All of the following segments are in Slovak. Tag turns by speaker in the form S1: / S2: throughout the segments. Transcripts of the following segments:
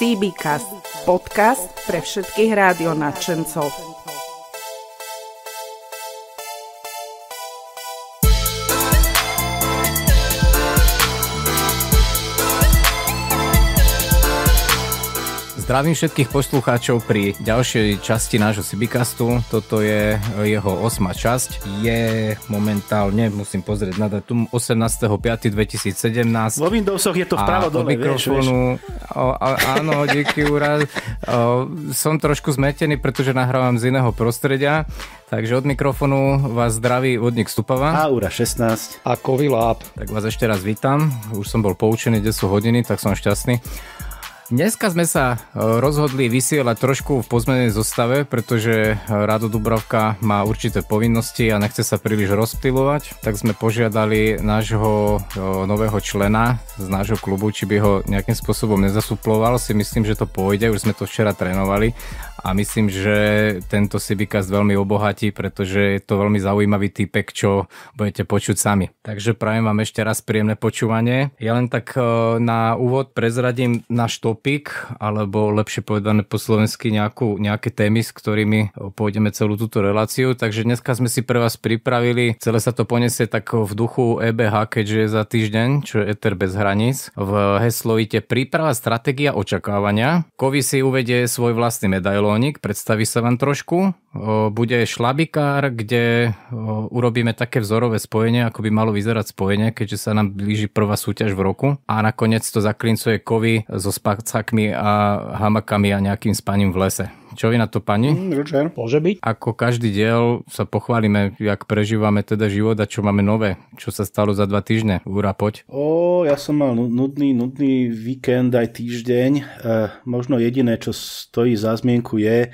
S1: CBcast, podcast pre všetkých rádionadšencov.
S2: Zdravím všetkých poslucháčov pri ďalšej časti nášho CBcastu. Toto je jeho 8. časť. Je momentálne, musím pozrieť na datum, 18.5.2017.
S3: Vo Windowsoch je to vpravo dole,
S2: mikrofónu, áno, díky úrad. Som trošku zmetený, pretože nahrávam z iného prostredia. Takže od mikrofónu vás zdraví Vodník Stupava.
S3: Aura 16.
S4: A Koviláp.
S2: Tak vás ešte raz vítam. Už som bol poučený, kde sú hodiny, tak som šťastný. Dneska sme sa rozhodli vysielať trošku v pozmenenej zostave, pretože Rado Dubravka má určité povinnosti a nechce sa príliš rozptýlovať, tak sme požiadali nášho nového člena z nášho klubu, či by ho nejakým spôsobom nezasuploval. Si myslím, že to pôjde, už sme to včera trénovali a myslím, že tento CBcast veľmi obohatí, pretože je to veľmi zaujímavý týpek, čo budete počuť sami. Takže prajem vám ešte raz príjemné počúvanie. Ja len tak na úvod prezradím náš topik, alebo lepšie povedané po slovensky nejaké témy, s ktorými pôjdeme celú túto reláciu. Takže dneska sme si pre vás pripravili, celé sa to poniesie tak v duchu EBH, keďže je za týždeň, čo je Eter bez hraníc. V heslovite príprava, stratégia, očakávania. Kovi si uvedie svoj vlastný medailónik, predstaví sa vám trošku. Bude šlabikár, kde urobíme také vzorové spojenie, ako by malo vyzerať spojenie, keďže sa nám blíži prvá súťaž v roku. A nakoniec to zaklincuje Kovy so spacákmi a hamakami a nejakým spaním v lese. Čo vy na to, pani?
S4: Môže byť.
S2: Ako každý diel sa pochválime, jak prežívame teda život a čo máme nové. Čo sa stalo za 2 týždne. Úra, poď.
S3: Ja som mal nudný víkend aj týždeň. Možno jediné, čo stojí za zmienku je,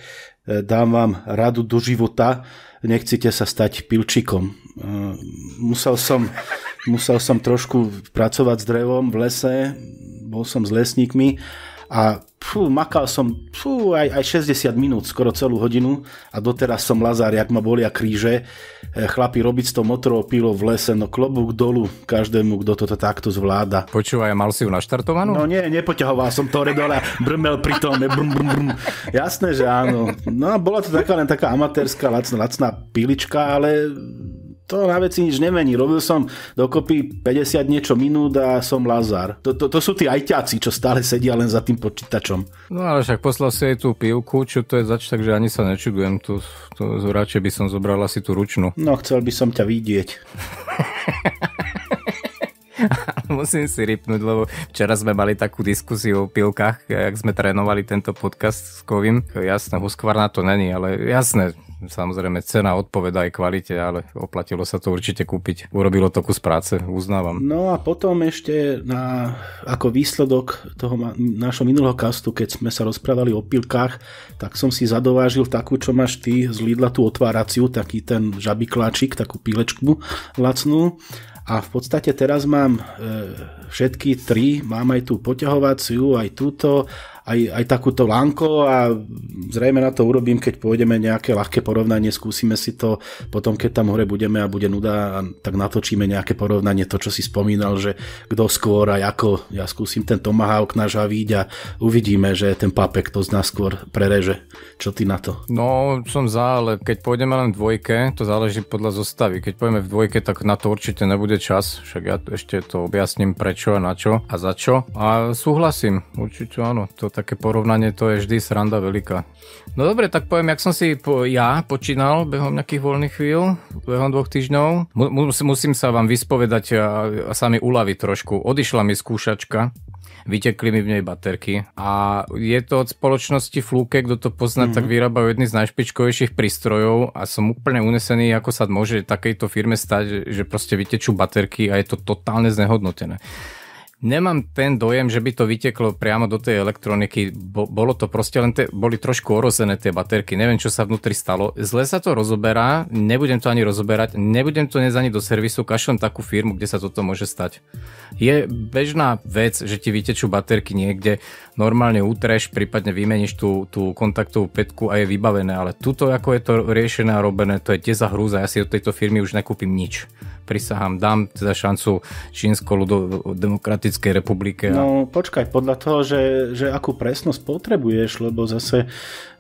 S3: dám vám radu do života, nechcete sa stať pilčikom. Musel som trošku pracovať s drevom v lese, bol som s lesníkmi a makal som aj 60 minút, skoro celú hodinu a doteraz som lazár, jak ma bolia kríže. Chlapi robiť s tou motorovou pílou v lese, no klobúk dolu každému, kto toto takto zvláda.
S2: Počúvaj, mal si ju naštartovanú?
S3: No nie, nepoťahoval som to dole a brmel pri tom. Jasné, že áno. No bola to taká amatérska lacná pílička, ale to na veci nič nemení. Robil som dokopy 50 niečo minút a som lazár. To sú tí ajťáci, čo stále sedia len za tým počítačom.
S2: No ale však poslal si aj tú pívku, čo to je zač, takže ani sa nečudujem. To radšej by som zobral asi tú ručnú.
S3: No, chcel by som ťa vidieť.
S2: Musím si ripnúť, lebo včera sme mali takú diskusiu o pilkách, jak sme trénovali tento podcast s Kovim. Jasné, Husqvarna to není, ale jasné, samozrejme cena odpoveda aj kvalite, ale oplatilo sa to určite kúpiť. Urobilo to kus práce, uznávam.
S3: No a potom ešte ako výsledok toho nášho minulého castu, keď sme sa rozprávali o pilkách, tak som si zadovážil takú, čo máš ty z Lidla, tú otváraciu, taký ten žabikláčik, takú pílečku lacnú. A v podstate teraz mám všetky 3, mám aj tú poťahovaciu, aj túto, aj takúto lanko a zrejme na to urobím, keď pôjdeme nejaké ľahké porovnanie, skúsime si to, potom keď tam hore budeme a bude nuda, tak natočíme nejaké porovnanie, to čo si spomínal, že kto skôr a ako, ja skúsim ten tomahawk nažavíť a uvidíme, že ten papek to z nás skôr prereže. Čo ty na to?
S2: No, som za, ale keď pôjdeme len v dvojke, to záleží podľa zostavy. Keď pôjdeme v dvojke, tak na to určite nebude čas, však ja ešte to objasním prečo a na čo a za čo. A súhlasím, určite áno, to také porovnanie, to je vždy sranda veľká. No dobre, tak poviem, jak som si ja počínal behom nejakých voľných chvíľ, behom 2 týždňov. Musím sa vám vyspovedať a sa mi uľaviť trošku. Odišla mi skúšačka, vytekli mi v nej baterky a je to od spoločnosti Fluke, kto to pozná, tak vyrábajú jedny z najšpičkovejších prístrojov a som úplne unesený, ako sa môže takejto firme stať, že proste vytečú baterky a je to totálne znehodnotené. Nemám ten dojem, že by to vyteklo priamo do tej elektroniky. Bolo to proste len boli trošku orozené tie baterky. Neviem, čo sa vnútri stalo. Zle sa to rozoberá, nebudem to ani rozoberať, nebudem to ani do servisu, kašlem takú firmu, kde sa toto môže stať. Je bežná vec, že ti vytečú baterky niekde, normálne utreš, prípadne vymeníš tú kontaktovú pätku a je vybavené, ale tuto, ako je to riešené a robené, to je za hrúza. Ja si od tejto firmy už nekúpim nič. prisahám, dám teda šancu Čínsko-ľudovo-demokratickej republike.
S3: No počkaj, podľa toho, že akú presnosť potrebuješ, lebo zase,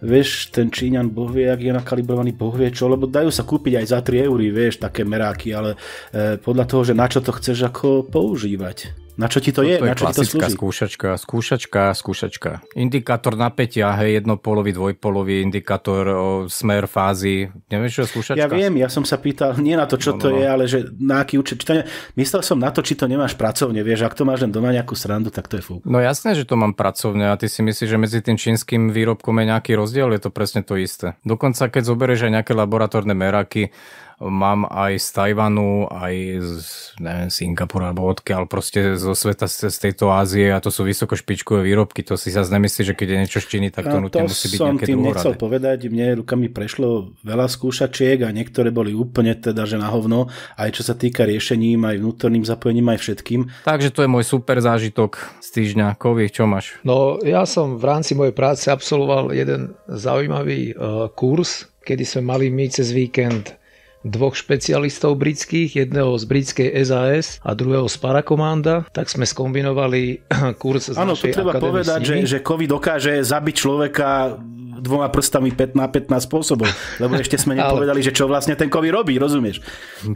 S3: vieš, ten Číňan boh vie, ak je nakalibrovaný boh vie čo, lebo dajú sa kúpiť aj za 3 eury, vieš, také meráky, ale podľa toho, že na čo to chceš ako používať. Na čo ti to je? Na čo ti to slúži? Skúšačka. Indikátor napätia, hej, jednopolový, dvojpolový, indikátor smer fázy. Nevieš, čo je skúšačka? Ja viem, ja som sa pýtal, nie na to, čo to je, ale že na aký účet. Myslel som na to, či to nemáš pracovne, vieš, ak to máš len doma nejakú srandu, tak to je fúk. No jasné, že to mám pracovne a ty si myslíš, že medzi tým čínskym výrobkom je nejaký rozdiel, je to presne to isté. Dokonca, keď zoberieš aj nejaké laboratórne meráky, mám aj z Tajvanu, aj z Singapuru alebo odkiaľ, proste zo sveta z tejto Ázie a to sú vysokošpičkové výrobky, to si zase nemyslí, že keď je niečo z Číny, tak to nutne musí byť nejaké druhoradé. To som tým nechcel povedať, mne rukami prešlo veľa skúšačiek a niektoré boli úplne teda, že na hovno, aj čo sa týka riešením, aj vnútorným zapojením, aj všetkým. Takže to je môj super zážitok z týždňa. Kovi, čo máš?
S4: No ja som v rámci mojej práce absolvoval jeden zaujímavý kurz, kedy sme mali my cez víkend 2 špecialistov britských, jedného z britskej SAS a druhého z Parakomanda, tak sme skombinovali kurz z našej akadémie. Áno, to treba povedať,
S3: že COVID dokáže zabiť človeka 2 prstami na 15 spôsobov, lebo ešte sme nepovedali, že čo vlastne ten COVID robí, rozumieš?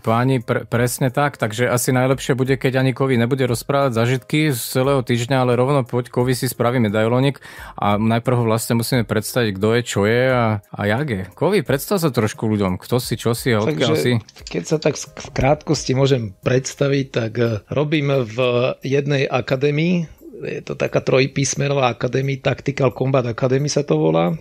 S2: Páni, presne tak, takže asi najlepšie bude, keď ani COVID nebude rozprávať zažitky z celého týždňa, ale rovno poď COVID si spraví medailónik a najprv ho vlastne musíme predstaviť, kto je, čo je a jak je. COVID, predstav sa trošku ľuďom, kto si, čo si a odkiaľ si.
S4: Keď sa tak v krátkosti môžem predstaviť, tak robím v jednej akadémii, je to taká trojpísmenová akadémia, Tactical Combat Academy sa to volá.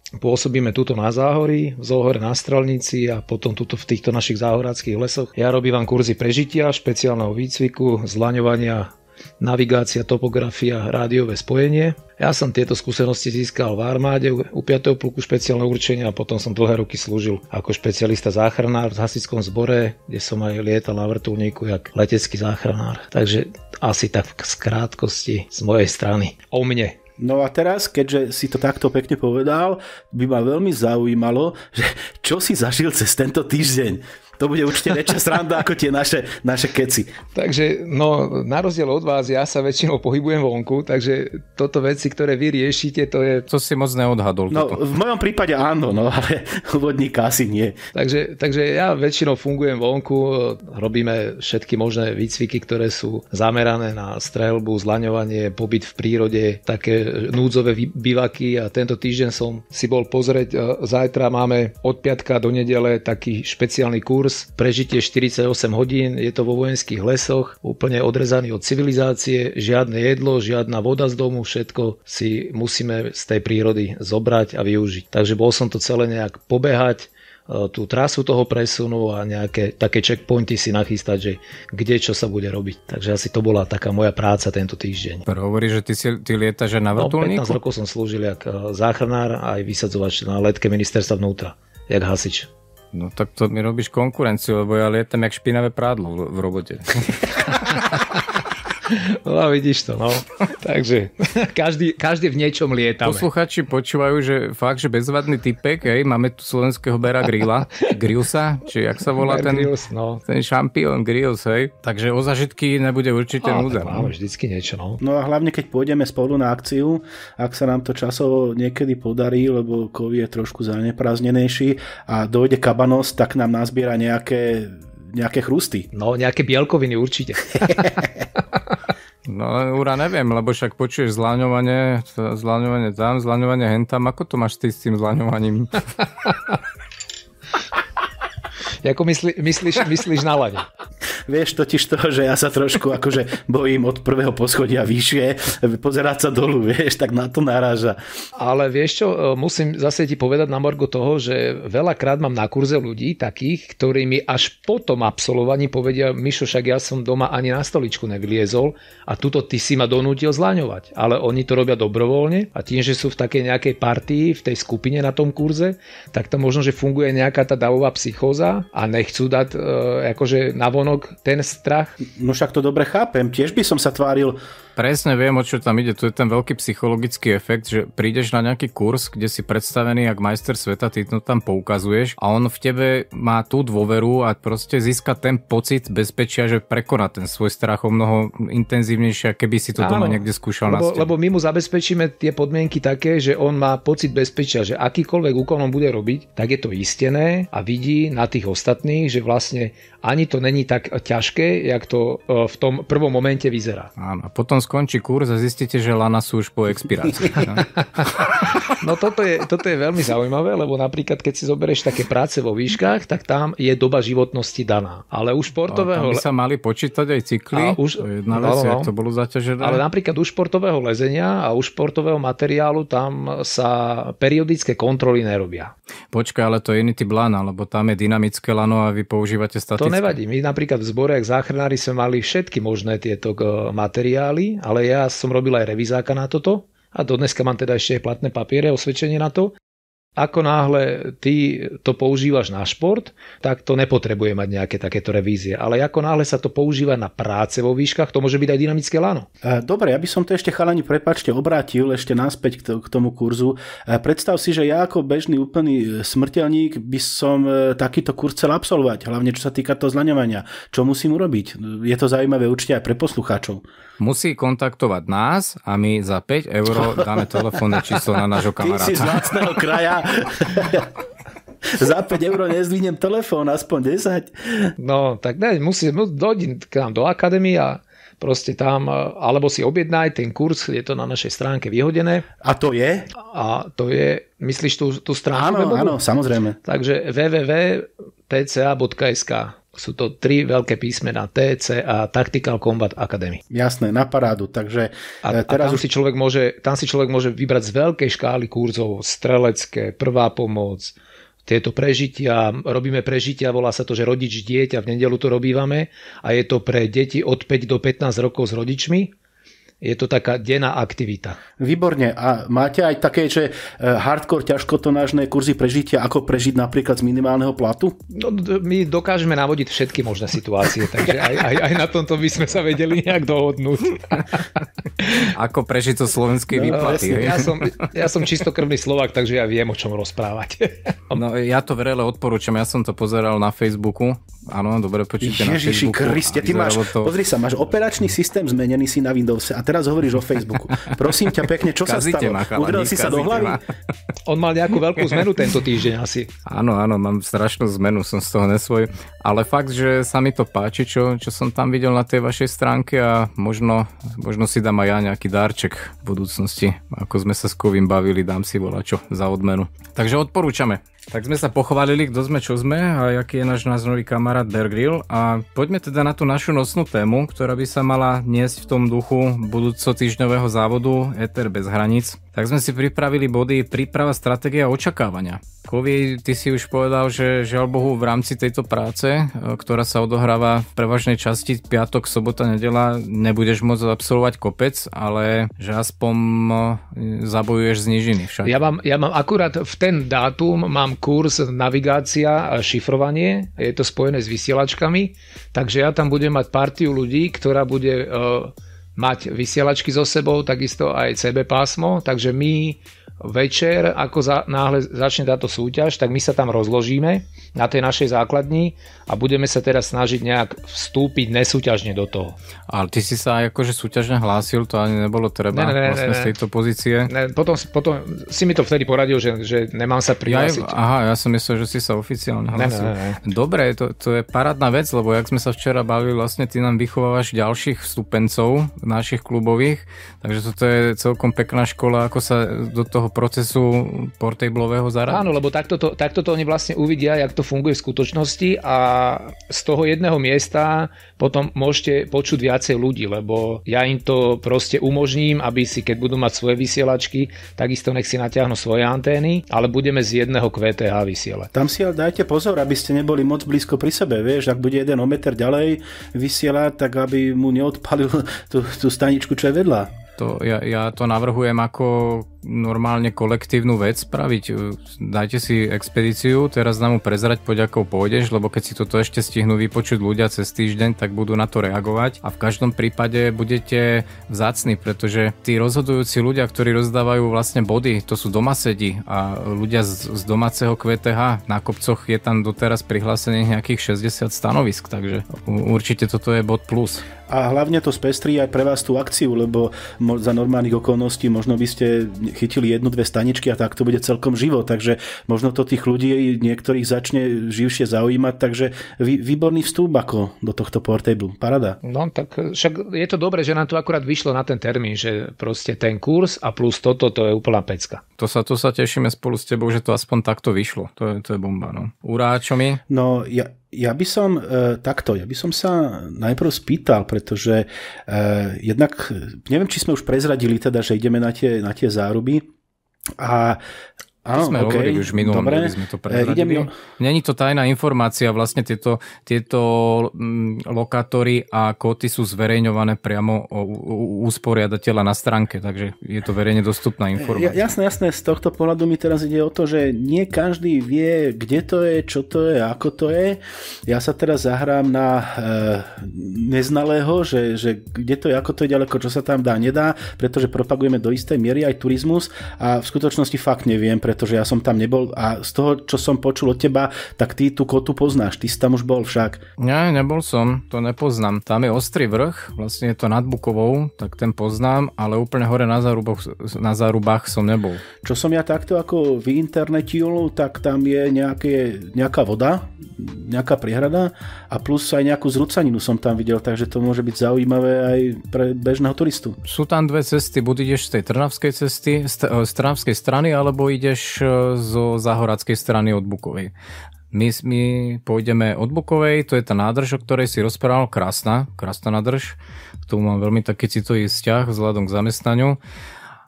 S4: Pôsobíme tuto na Záhorí, v Zohore na Strelnici a potom tuto v týchto našich záhoráckých lesoch. Ja robím vám kurzy prežitia, špeciálneho výcviku, zlaňovania, navigácia, topografia, rádiové spojenie. Ja som tieto skúsenosti získal v armáde u 5. pluku špeciálneho určenia a potom som dlhé roky slúžil ako špecialista záchranár v hasičskom zbore, kde som aj lietal na vrtuľníku jak letecký záchranár. Takže asi tak v krátkosti z mojej strany o mne.
S3: No a teraz, keďže si to takto pekne povedal, by ma veľmi zaujímalo, že čo si zažil cez tento týždeň. To bude určite väčšia sranda ako tie naše keci.
S4: Takže, no, na rozdiel od vás, ja sa väčšinou pohybujem vonku, takže toto veci, ktoré vy riešite, to je...
S2: To si moc neodhadol.
S3: No, v mojom prípade áno, no, ale vodníka asi nie.
S4: Takže ja väčšinou fungujem vonku, robíme všetky možné výcviky, ktoré sú zamerané na streľbu, zlaňovanie, pobyt v prírode, také núdzové bivaky a tento týždeň som si bol pozrieť, zajtra máme od piatka do nedele taký špeciálny kurz, prežitie 48 hodín, je to vo vojenských lesoch, úplne odrezaný od civilizácie, žiadne jedlo, žiadna voda z domu, všetko si musíme z tej prírody zobrať a využiť. Takže bol som to celé nejak pobehať, tú trasu toho presunu a nejaké také checkpointy si nachystať, že kde čo sa bude robiť. Takže asi to bola taká moja práca tento týždeň.
S2: Hovorí, že ty lietaš na vrtuľníku?
S4: 15 rokov som slúžil jak záchranár a aj vysadzovač na letke ministerstva vnútra, jak hasič.
S2: No tak to mi robíš konkurenciu, lebo ja lietam jak špinavé prádlo v robote.
S4: No a vidíš to, no. Takže každý v niečom lietame.
S2: Posluchači počúvajú, že fakt, že bezvadný typek, hej, máme tu slovenského Bera Grillsa, či jak sa volá ten šampión Grills, hej. Takže o zažitky nebude určite núdza.
S4: Máme vždycky niečo, no.
S3: No a hlavne, keď pôjdeme spolu na akciu, ak sa nám to časovo niekedy podarí, lebo COVID je trošku zaneprázdnenejší a dojde kabanos, tak nám nazbiera nejaké chrusty.
S4: No, nejaké bielkoviny určite.
S2: No, Ura, neviem, lebo však počuješ zlaňovanie tam, zlaňovanie hentam. Ako to máš ty s tým zlaňovaním?
S4: Ako myslíš na laň?
S3: Vieš totiž to, že ja sa trošku akože bojím od prvého poschodia vyššie, pozerať sa dolu, vieš, tak na to naráža.
S4: Ale vieš čo, musím zase ti povedať na margo toho, že veľakrát mám na kurze ľudí takých, ktorí mi až po tom absolvovaní povedia, Mišo, však ja som doma ani na stoličku nevyliezol a tuto ty si ma donútil zlaňovať. Ale oni to robia dobrovoľne a tým, že sú v takej nejakej partii, v tej skupine na tom kurze, tak to možno, že funguje nejaká tá davová psychóza a nechcú dať akože navonok ten strach.
S3: No však to dobre chápem. Tiež by som sa tváril
S2: presne viem, o čo tam ide. To je ten veľký psychologický efekt, že prídeš na nejaký kurz, kde si predstavený jak majster sveta, ty to tam poukazuješ a on v tebe má tú dôveru a proste získa ten pocit bezpečia, že prekoná ten svoj strach o mnoho intenzívnejšie, keby si to doma niekde skúšal na stene.
S4: Lebo my mu zabezpečíme tie podmienky také, že on má pocit bezpečia, že akýkoľvek úkol on bude robiť, tak je to istené a vidí na tých ostatných, že vlastne ani to není tak ťažké, jak to v tom prvom momente vyzerá.
S2: Áno, a potom skončí kurz a zistíte, že lana sú už po expirácii.
S4: No toto je veľmi zaujímavé, lebo napríklad keď si zoberieš také práce vo výškach, tak tam je doba životnosti daná. Ale u športového...
S2: Tam by sa mali počítať aj cykly, to je jedna vec, jak to bolo zaťažené.
S4: Ale napríklad u športového lezenia a u športového materiálu tam sa periodické kontroly nerobia.
S2: Počkaj, ale to je iný typ lana, lebo tam je dynamické lano a vy používate statické.
S4: To nevadí. My napríklad v zbore, jak záchranári, sme mali všetky možné tieto materiály, ale ja som robil aj revizáka na toto a dodneska mám teda ešte platné papiere, osvedčenie na to. Ako náhle ty to používaš na šport, tak to nepotrebuje mať nejaké takéto revízie. Ale ako náhle sa to používa na práce vo výškach, to môže byť aj dynamické lano.
S3: Dobre, ja by som to ešte, chalani, prepáčte, obrátil ešte naspäť k tomu kurzu. Predstav si, že ja ako bežný úplný smrteľník by som takýto kurz chcel absolvovať, hlavne čo sa týka toho zlaňovania. Čo musím urobiť? Je to zaujímavé určite aj pre poslucháčov.
S2: Musí kontaktovať nás a my za 5 € dáme telefónne číslo na nášho kamaráta.
S3: Ty si z vlastného kraja. Za 5 € nezdvihnem telefón, aspoň 10.
S4: No, tak ne, dojdi k nám do akadémie a proste tam, alebo si objednaj ten kurz, je to na našej stránke vyhodené.
S3: A to je?
S4: A to je, myslíš tú stránku?
S3: Áno, samozrejme.
S4: Takže www.tca.sk. Sú to 3 veľké písmená TC a Tactical Combat Academy.
S3: Jasné, na parádu. Takže
S4: teraz tam si človek môže vybrať z veľkej škály kurzov, strelecké, prvá pomoc, tieto prežitia, robíme prežitia, volá sa to, že rodič dieťa, v nedeľu to robívame a je to pre deti od 5 do 15 rokov s rodičmi. Je to taká denná aktivita.
S3: Výborne. A máte aj také, že hardcore, ťažkotonážne kurzy prežitia, ako prežiť napríklad z minimálneho platu?
S4: No, my dokážeme navodiť všetky možné situácie, takže aj na tomto by sme sa vedeli nejak dohodnúť.
S2: Ako prežiť to slovenské výplaty.
S4: Ja som čistokrvný Slovák, takže ja viem, o čom rozprávať.
S2: No, ja to vrele odporúčam. Ja som to pozeral na Facebooku. Áno, dobre, počujte na Facebooku.
S3: Ježiši Kriste, ty máš, pozri sa, máš operačný systém zmenený si na Windowse a teraz hovoríš o Facebooku. Prosím ťa pekne, čo sa stalo? Udrel si sa do hlavy?
S4: On mal nejakú veľkú zmenu tento týždeň asi.
S2: Áno, mám strašnú zmenu, som z toho nesvoj. Ale fakt, že sa mi to páči, čo som tam videl na tej vašej stránke a možno si dám aj ja nejaký dárček v budúcnosti. Ako sme sa s Kovým bavili, dám si volačo za odmenu. Takže odporúčame. Tak sme sa pochválili, kto sme, čo sme a aký je náš nový kamarát Bear Grylls a poďme teda na tú našu nosnú tému, ktorá by sa mala niesť v tom duchu budúco týždňového závodu Éter bez hraníc. Tak sme si pripravili body príprava, stratégia a očakávania. Kovi, ty si už povedal, že žiaľ Bohu v rámci tejto práce, ktorá sa odohráva v prevažnej časti piatok, sobota, nedeľa, nebudeš môcť absolvovať kopec, ale že aspoň zabojuješ z nížiny však.
S4: Ja mám akurát v ten dátum mám kurz navigácia a šifrovanie, je to spojené s vysielačkami, takže ja tam budem mať partiu ľudí, ktorá bude mať vysielačky so sebou, takisto aj CB pásmo, takže my večer, ako náhle začne táto súťaž, tak my sa tam rozložíme na tej našej základni a budeme sa teraz snažiť nejak vstúpiť nesúťažne do toho.
S2: Ale ty si sa aj akože súťažne hlásil, to ani nebolo treba vlastne z tejto pozície.
S4: Potom si mi to vtedy poradil, že nemám sa prihlásiť.
S2: Ja som myslel, že si sa oficiálne hlásil. Dobre, to je parádna vec, lebo jak sme sa včera bavili, vlastne ty nám vychovávaš ďalších vstupencov našich klubových, takže toto je celkom pekná škola, ako sa do toho procesu portablového zaradiť.
S4: Áno, lebo takto to oni vlastne uvidia, jak to funguje v skutočnosti a z toho jedného miesta potom môžete počuť viacej ľudí, lebo ja im to proste umožním, aby si, keď budú mať svoje vysielačky, takisto nech si natiahnu svoje antény, ale budeme z jedného QTH vysielať.
S3: Tam si ale dajte pozor, aby ste neboli moc blízko pri sebe, vieš, ak bude jeden o meter ďalej vysielať, tak aby mu neodpalil tú staničku, čo je vedľa.
S2: Ja to navrhujem ako normálne kolektívnu vec spraviť. Dajte si expedíciu, teraz nám mu prezrať, poď ako pôjdeš, lebo keď si toto ešte stihnú vypočuť ľudia cez týždeň, tak budú na to reagovať a v každom prípade budete vzácni, pretože tí rozhodujúci ľudia, ktorí rozdávajú vlastne body, to sú domasedi a ľudia z domáceho QTH. Na kopcoch je tam doteraz prihlásených nejakých 60 stanovisk, takže určite toto je bod plus.
S3: A hlavne to spestrí aj pre vás tú akciu, lebo za normálnych okolností možno by ste chytili 1-2 staničky a tak to bude celkom živo, takže možno to tých ľudí niektorých začne živšie zaujímať, takže výborný vstup ako do tohto portable. Parada.
S4: No tak však je to dobré, že nám to akurát vyšlo na ten termín, že proste ten kurz a plus toto, to je úplná pecka.
S2: To sa tešíme spolu s tebou, že to aspoň takto vyšlo. To je bomba, no. Urá, čo mi?
S3: No, ja by som sa najprv spýtal, pretože jednak, neviem, či sme už prezradili teda, že ideme na tie záruby a
S2: áno, sme hovorili už v minulom, sme to prezradili. Není to tajná informácia, vlastne tieto lokátory a kóty sú zverejňované priamo u usporiadateľa na stránke, takže je to verejne dostupná informácia.
S3: Jasné, z tohto pohľadu mi teraz ide o to, že nie každý vie, kde to je, čo to je, ako to je. Ja sa teraz zahrám na neznalého, že kde to je, ako to je ďaleko, čo sa tam dá, nedá, pretože propagujeme do istej miery aj turizmus a v skutočnosti fakt neviem, pretože ja som tam nebol a z toho, čo som počul od teba, tak ty tú kotu poznáš, ty si tam už bol však.
S2: Nie, nebol som, to nepoznám. Tam je Ostrý vrch, vlastne je to nad Bukovou, tak ten poznám, ale úplne hore na zárubách som nebol.
S3: Čo som ja takto ako vyinternetil, tak tam je nejaká voda, nejaká priehrada a plus aj nejakú zrúcaninu som tam videl, takže to môže byť zaujímavé aj pre bežného turistu.
S2: Sú tam dve cesty, buď ideš z tej Trnavskej cesty, z Trnavskej strany, alebo ideš zo záhoradskej strany od Bukovej. My pôjdeme od Bukovej, to je tá nádrž, o ktorej si rozprával, krásna nádrž, k tomu mám veľmi taký citový vzťah vzhľadom k zamestnaniu.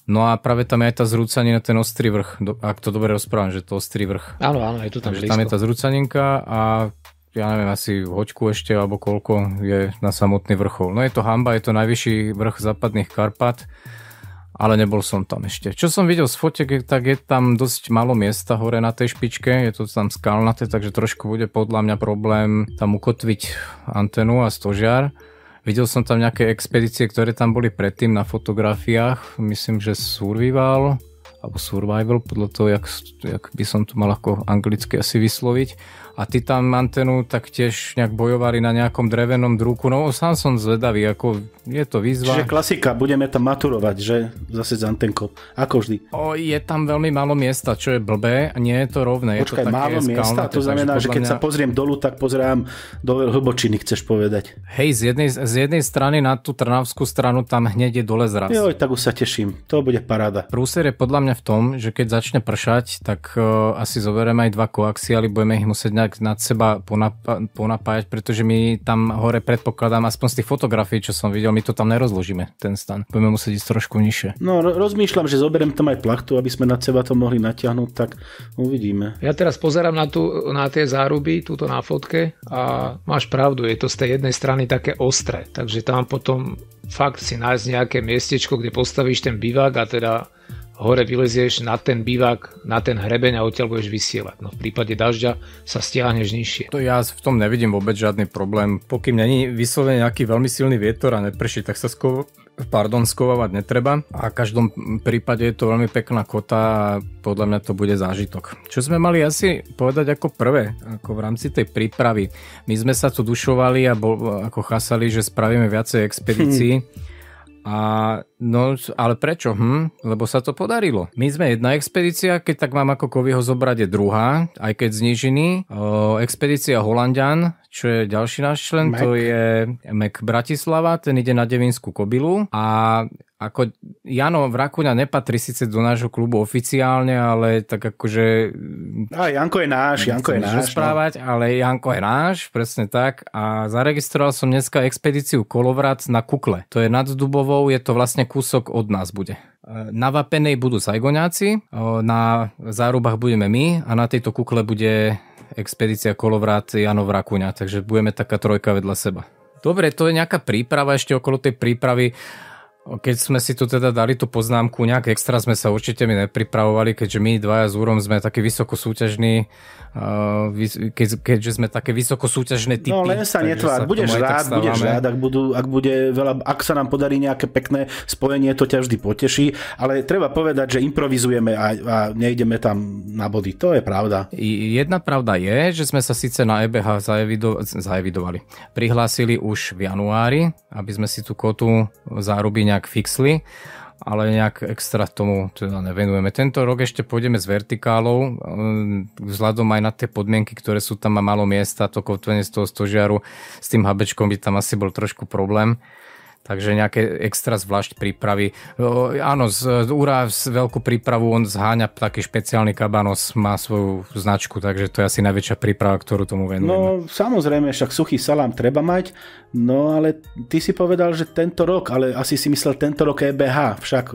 S2: No a práve tam je aj tá zrúcanina, ten Ostrý vrch, ak to dobre rozprávam, že to Ostrý vrch.
S4: Áno, je tu tam blízko.
S2: Tam je tá zrúcaninka a ja neviem, asi hoďku ešte, alebo koľko je na samotný vrchol. No je to hanba, je to najvyšší vrch západných Karpat, ale nebol som tam ešte. Čo som videl z fotiek, tak je tam dosť málo miesta hore na tej špičke, je to tam skalnaté, takže trošku bude podľa mňa problém tam ukotviť antenu a stožiar. Videl som tam nejaké expedície, ktoré tam boli predtým na fotografiách, myslím, že Survival, podľa toho, jak by som to mal ako anglicky asi vysloviť. A ty tam antenu tak tiež nejak bojovali na nejakom drevenom drúku. No sám som zvedavý, ako je to výzva.
S3: Čiže klasika, budeme tam maturovať, že? Zase z antenkou. Ako vždy.
S2: Je tam veľmi málo miesta, čo je blbé. Nie je to rovné.
S3: Počkaj, je to málo miesta? To znamená, že keď sa pozriem dolu, tak pozerám do hlbočiny, chceš povedať.
S2: Hej, z jednej strany na tú trnavskú stranu tam hneď je dole zraz.
S3: Jo, tak už sa teším. To bude paráda.
S2: Prúser je podľa mňa v tom, že keď začne pršať, tak asi zoberieme aj 2 koaxiály, budeme ich musieť nejak nad seba ponapájať, pretože my tam hore predpokladám, aspoň z tých fotografií, čo som videl, my to tam nerozložíme, ten stan. Budeme musieť ísť trošku nižšie.
S3: No, rozmýšľam, že zoberiem tam aj plachtu, aby sme nad seba to mohli natiahnuť, tak uvidíme.
S4: Ja teraz pozerám na tie záruby, túto na fotke a máš pravdu, je to z tej jednej strany také ostré, takže tam potom fakt si nájsť nejaké miestečko, kde postavíš ten bivák a teda hore vylezieš na ten bivák, na ten hrebeň a odtiaľ budeš vysielať. No v prípade dažďa sa stiahneš nižšie.
S2: To ja v tom nevidím vôbec žiadny problém. Pokým není vyslovene nejaký veľmi silný vietor a neprší, tak sa skovávať netreba. A v každom prípade je to veľmi pekná kota a podľa mňa to bude zážitok. Čo sme mali asi povedať ako prvé, ako v rámci tej prípravy. My sme sa tu dušovali a ako chasali, že spravíme viacej expedícií. Ale prečo? Lebo sa to podarilo. My sme jedna expedícia, keď tak mám ako Kovyho zobrať je druhá, aj keď z nížiny. Expedícia Holanďan, čo je ďalší náš člen, to je Mac Bratislava, ten ide na Devinskú Kobylu a ako Jano Vrakuňa nepatrí síce do nášho klubu oficiálne, ale tak akože...
S3: A Janko je náš.
S2: Rozprávať, no. Ale Janko je náš, presne tak. A zaregistroval som dneska expedíciu Kolovrat na Kukle. To je nad Dubovou, je to vlastne kúsok od nás bude. Na Vapenej budú Sajgoňáci, na Zárubách budeme my a na tejto Kukle bude expedícia Kolovrat Jano Vrakuňa, takže budeme taká trojka vedľa seba. Dobre, to je nejaká príprava, ešte okolo tej prípravy Keď sme si tu teda dali tú poznámku, nejak extra sme sa určite my nepripravovali, keďže my dvaja s Úrom sme takí vysokosúťažní, keďže sme také vysokosúťažné typy.
S3: No len sa netvár, budeš rád, ak sa nám podarí nejaké pekné spojenie, to ťa vždy poteší, ale treba povedať, že improvizujeme a nejdeme tam na body, to je pravda.
S2: Jedna pravda je, že sme sa síce na EBH zaevidovali. Prihlásili už v januári, aby sme si tú kvotu záruby nejak fixli, ale nejak extra tomu teda nevenujeme. Tento rok ešte pôjdeme s vertikálou, vzhľadom aj na tie podmienky, ktoré sú tam a málo miesta, to kotvenie z toho stožiaru, s tým habečkom by tam asi bol trošku problém. Takže nejaké extra zvlášť prípravy. Áno, Úra veľkú prípravu, on zháňa taký špeciálny kabanos, má svoju značku, takže to je asi najväčšia príprava, ktorú tomu venujeme.
S3: No samozrejme, však suchý salám treba mať, no ale ty si povedal, že tento rok, ale asi si myslel tento rok EBH, však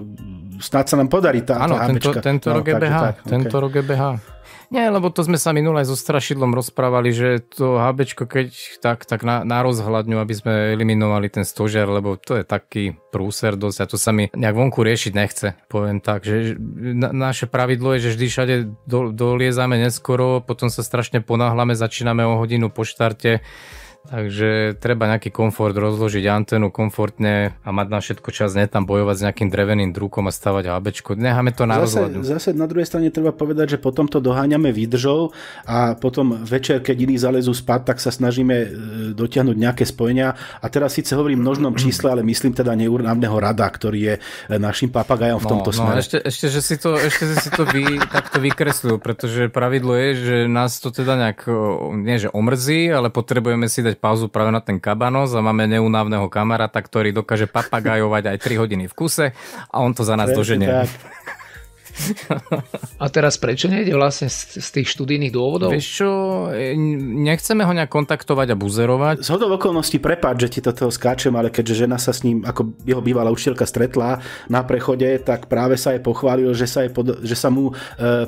S3: snáď sa nám podarí tá hábečka.
S2: Áno, tento rok EBH, tento rok EBH. Nie, lebo to sme sa minule aj so Strašidlom rozprávali, že to HBčko keď tak na rozhľadňu, aby sme eliminovali ten stožiar, lebo to je taký prúser dosť a to sa mi nejak vonku riešiť nechce. Poviem tak, že naše pravidlo je, že vždy všade doliezame neskoro, potom sa strašne ponáhľame, začíname o hodinu po štarte. Takže treba nejaký komfort, rozložiť antenu komfortne a mať na všetko čas, ne tam bojovať s nejakým dreveným drukom a stavať hábečko. Necháme to na rozhľadu.
S3: Zase na druhej strane treba povedať, že potom to doháňame výdržou a potom večer, keď iní zalezú spať, tak sa snažíme dotiahnuť nejaké spojenia. A teraz síce hovorím v množnom čísle, ale myslím teda neúnavného Rada, ktorý je našim papagajom v tomto smere.
S2: Ešte, že si to vy takto vykresľujú, pretože pravidlo je, že nás to teda nejak, nie že omrzí, ale potrebujeme si dať pauzu práve na ten kabanos a máme neúnavného kamaráta, ktorý dokáže papagajovať aj 3 hodiny v kuse a on to za nás doženie.
S4: A teraz prečo nejde vlastne z tých študijných dôvodov?
S2: Vieš čo, nechceme ho nejak kontaktovať a buzerovať.
S3: Zhodou okolností, prepáč, že ti do toho skáčem, ale keďže žena sa s ním, ako jeho bývalá učiteľka, stretla na prechode, tak práve sa jej pochválil, že sa mu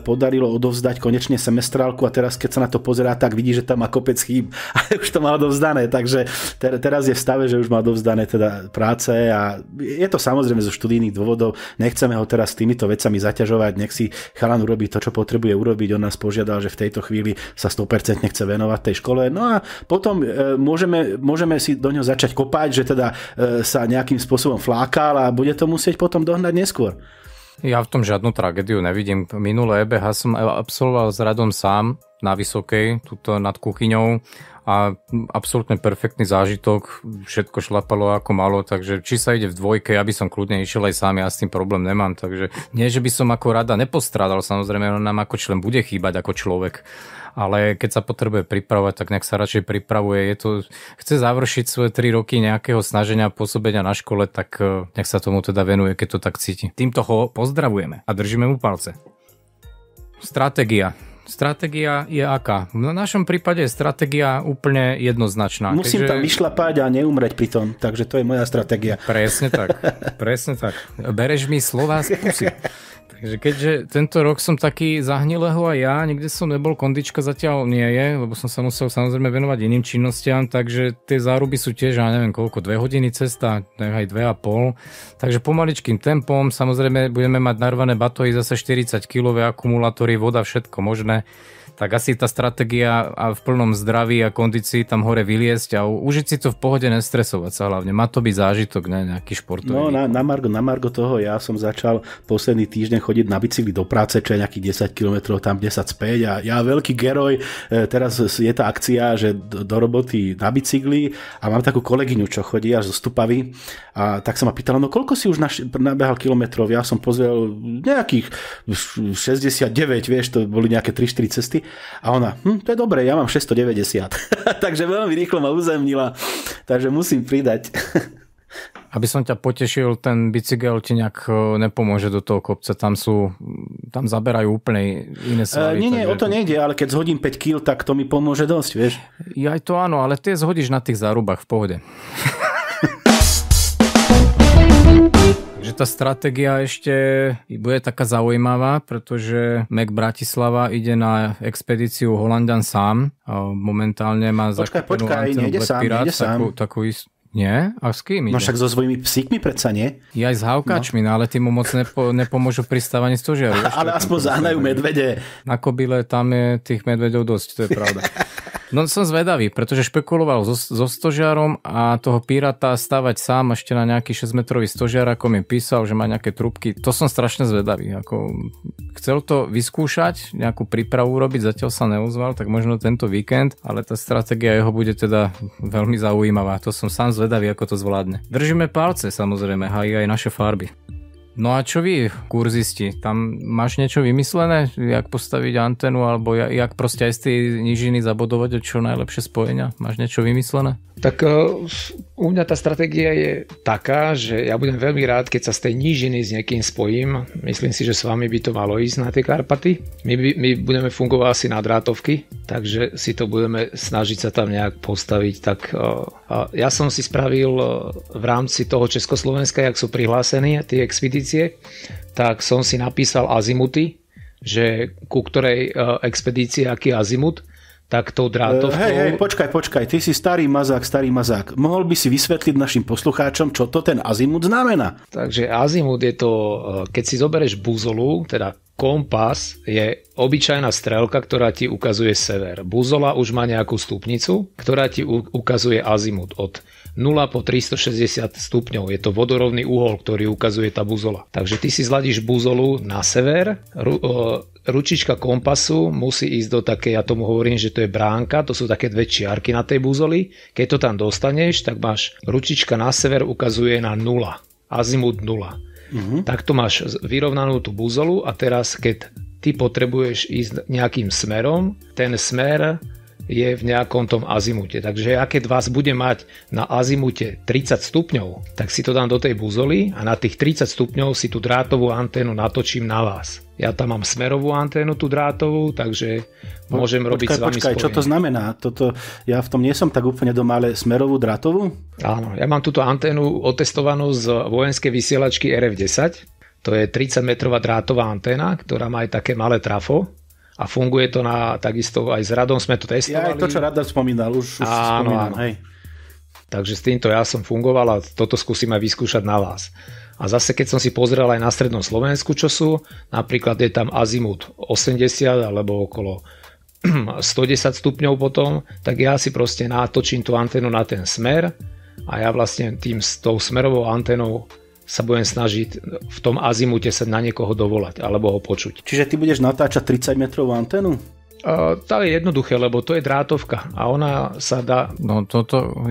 S3: podarilo odovzdať konečne semestrálku a teraz keď sa na to pozerá, tak vidí, že tam má kopec chýb a už to má odovzdané, takže teraz je v stave, že už má odovzdané teda práce a je to samozrejme zo študijných dôvodov, nechceme ho teraz s týmito vecami zaťažovať. Nech si chalan urobí to, čo potrebuje urobiť. On nás požiadal, že v tejto chvíli sa 100% chce venovať tej škole. No a potom môžeme si do ňoho začať kopať, že teda sa nejakým spôsobom flákal a bude to musieť potom dohnať neskôr.
S2: Ja v tom žiadnu tragédiu nevidím. Minulé EBH som absolvoval s Radom sám na Vysokej, tuto nad kuchyňou a absolútne perfektný zážitok, všetko šlapalo ako malo, takže či sa ide v dvojke, ja by som kľudne išiel aj sám, ja s tým problém nemám, takže nie, že by som ako Rada nepostrádal, samozrejme on nám ako člen bude chýbať ako človek, ale keď sa potrebuje pripravovať, tak nech sa radšej pripravuje, chce završiť svoje 3 roky nejakého snaženia pôsobenia na škole, tak nech sa tomu teda venuje, keď to tak cíti. Týmto ho pozdravujeme a držíme mu palce. Stratégia je aká? V našom prípade je stratégia úplne jednoznačná.
S3: Musím tam vyšlapať a neumreť pri tom, takže to je moja stratégia.
S2: Presne tak. Bereš mi slová z pusy. Takže keďže tento rok som taký zahnilého aj ja, nikde som nebol, kondička zatiaľ nie je, lebo som sa musel samozrejme venovať iným činnostiam, takže tie záruby sú tiež, ja neviem koľko, 2 hodiny cesta, aj 2,5. Takže pomaličkým tempom, samozrejme budeme mať narvané batohy, zase 40 kg akumulátory, voda, všetko možné. Tak asi tá stratégia a v plnom zdraví a kondícii tam hore vyliesť a užiť si to v pohode, nestresovať sa hlavne. Má to byť zážitok, ne nejaký športový.
S3: No na margo toho ja som začal posledný týždeň chodiť na bicykli do práce, čo je nejakých 10 km, tam 10 späť a ja veľký geroj, teraz je tá akcia, že do roboty na bicykli a mám takú kolegyňu, čo chodí až zo Stupavy a tak sa ma pýtala, no koľko si už nabehal kilometrov? Ja som pozrel nejakých 69, vieš, to boli nejaké 3-4 cesty. A ona, to je dobré, ja mám 690. Takže veľmi rýchlo ma uzemnila, takže musím pridať.
S2: Aby som ťa potešil, ten bicykel ti nejak nepomôže do toho kopca, tam zaberajú úplne iné svaly.
S3: Nie, o to nejde, ale keď zhodím 5 kg, tak to mi pomôže dosť, vieš.
S2: Aj to áno, ale ty zhodíš na tých zárubách v pohode. Že tá stratégia ešte bude taká zaujímavá, pretože Mac Bratislava ide na expedíciu Holanďan sám. Momentálne má
S3: Počkaj, nejde sám.
S2: Nie? A s kým ide?
S3: No však so svojimi psíkmi predsa nie.
S2: Ja aj s hávkačmi, no ale tí mu moc nepomôžu pri stávaní stožiaru.
S3: Ale aspoň zahnajú medvede.
S2: Na Kobyle tam je tých medvedov dosť, to je pravda. No som zvedavý, pretože špekuloval so stožiarom a toho Pirata stavať sám ešte na nejaký 6-metrový stožiar, ako mi písal, že má nejaké trúbky. To som strašne zvedavý. Ako chcel to vyskúšať, nejakú prípravu urobiť, zatiaľ sa neozval, tak možno tento víkend, ale tá stratégia jeho bude teda veľmi zaujímavá. To som sám zvedavý, ako to zvládne. Držíme palce, samozrejme, aj naše farby. No a čo vy, kurzisti? Tam máš niečo vymyslené? Jak postaviť antenu? Alebo jak proste aj z tej nížiny zabodovať čo najlepšie spojenia? Máš niečo vymyslené?
S4: Tak u mňa tá stratégia je taká, že ja budem veľmi rád, keď sa z tej nížiny s niekým spojím. Myslím si, že s vami by to malo ísť na tie Karpaty. My budeme fungovať asi na drátovky, takže si to budeme snažiť sa tam nejak postaviť. Tak ja som si spravil v rámci toho Československa, jak sú prihlásení tie expedície, tak som si napísal azimuty, že ku ktorej expedícii aký azimut, tak tou drátovkou...
S3: Hej, počkaj, ty si starý mazák. Mohol by si vysvetliť našim poslucháčom, čo to ten azimut znamená?
S4: Takže azimut je to, keď si zoberieš buzolu, teda kompas je obyčajná strelka, ktorá ti ukazuje sever. Buzola už má nejakú stupnicu, ktorá ti ukazuje azimut od 0 po 360 stupňov. Je to vodorovný uhol, ktorý ukazuje tá buzola. Takže ty si zladíš buzolu na sever, ručička kompasu musí ísť do také, ja tomu hovorím, že to je bránka, to sú také dve čiarky na tej buzoli. Keď to tam dostaneš, tak máš ručička na sever ukazuje na 0. Azimut 0. Takto máš vyrovnanú tú buzolu a teraz, keď ty potrebuješ ísť nejakým smerom, ten smer je v nejakom tom azimute. Takže ja keď vás budem mať na azimute 30 stupňov, tak si to dám do tej buzoly a na tých 30 stupňov si tú drátovú anténu natočím na vás. Ja tam mám smerovú anténu, tú drátovú, takže môžem robiť s vami spojenie.
S3: Čo to znamená? Ja v tom nie som tak úplne doma, ale smerovú drátovú?
S4: Áno, ja mám túto anténu otestovanú z vojenskej vysielačky RF-10. To je 30-metrová drátová anténa, ktorá má aj také malé trafo. A funguje to takisto aj s Radom sme to testovali.
S3: Ja aj to, čo Rada spomínal, už spomínam. Hej.
S4: Takže s týmto ja som fungoval a toto skúsim aj vyskúšať na vás. A zase keď som si pozrel aj na strednom Slovensku, čo sú, napríklad je tam azimut 80 alebo okolo 110 stupňov potom, tak ja si proste natočím tú anténu na ten smer a ja vlastne s tou smerovou anténou sa budem snažiť v tom azimute sa na niekoho dovolať alebo ho počuť.
S3: Čiže ty budeš natáčať 30-metrovú anténu?
S4: To je jednoduché, lebo to je drátovka a ona sa dá...
S2: No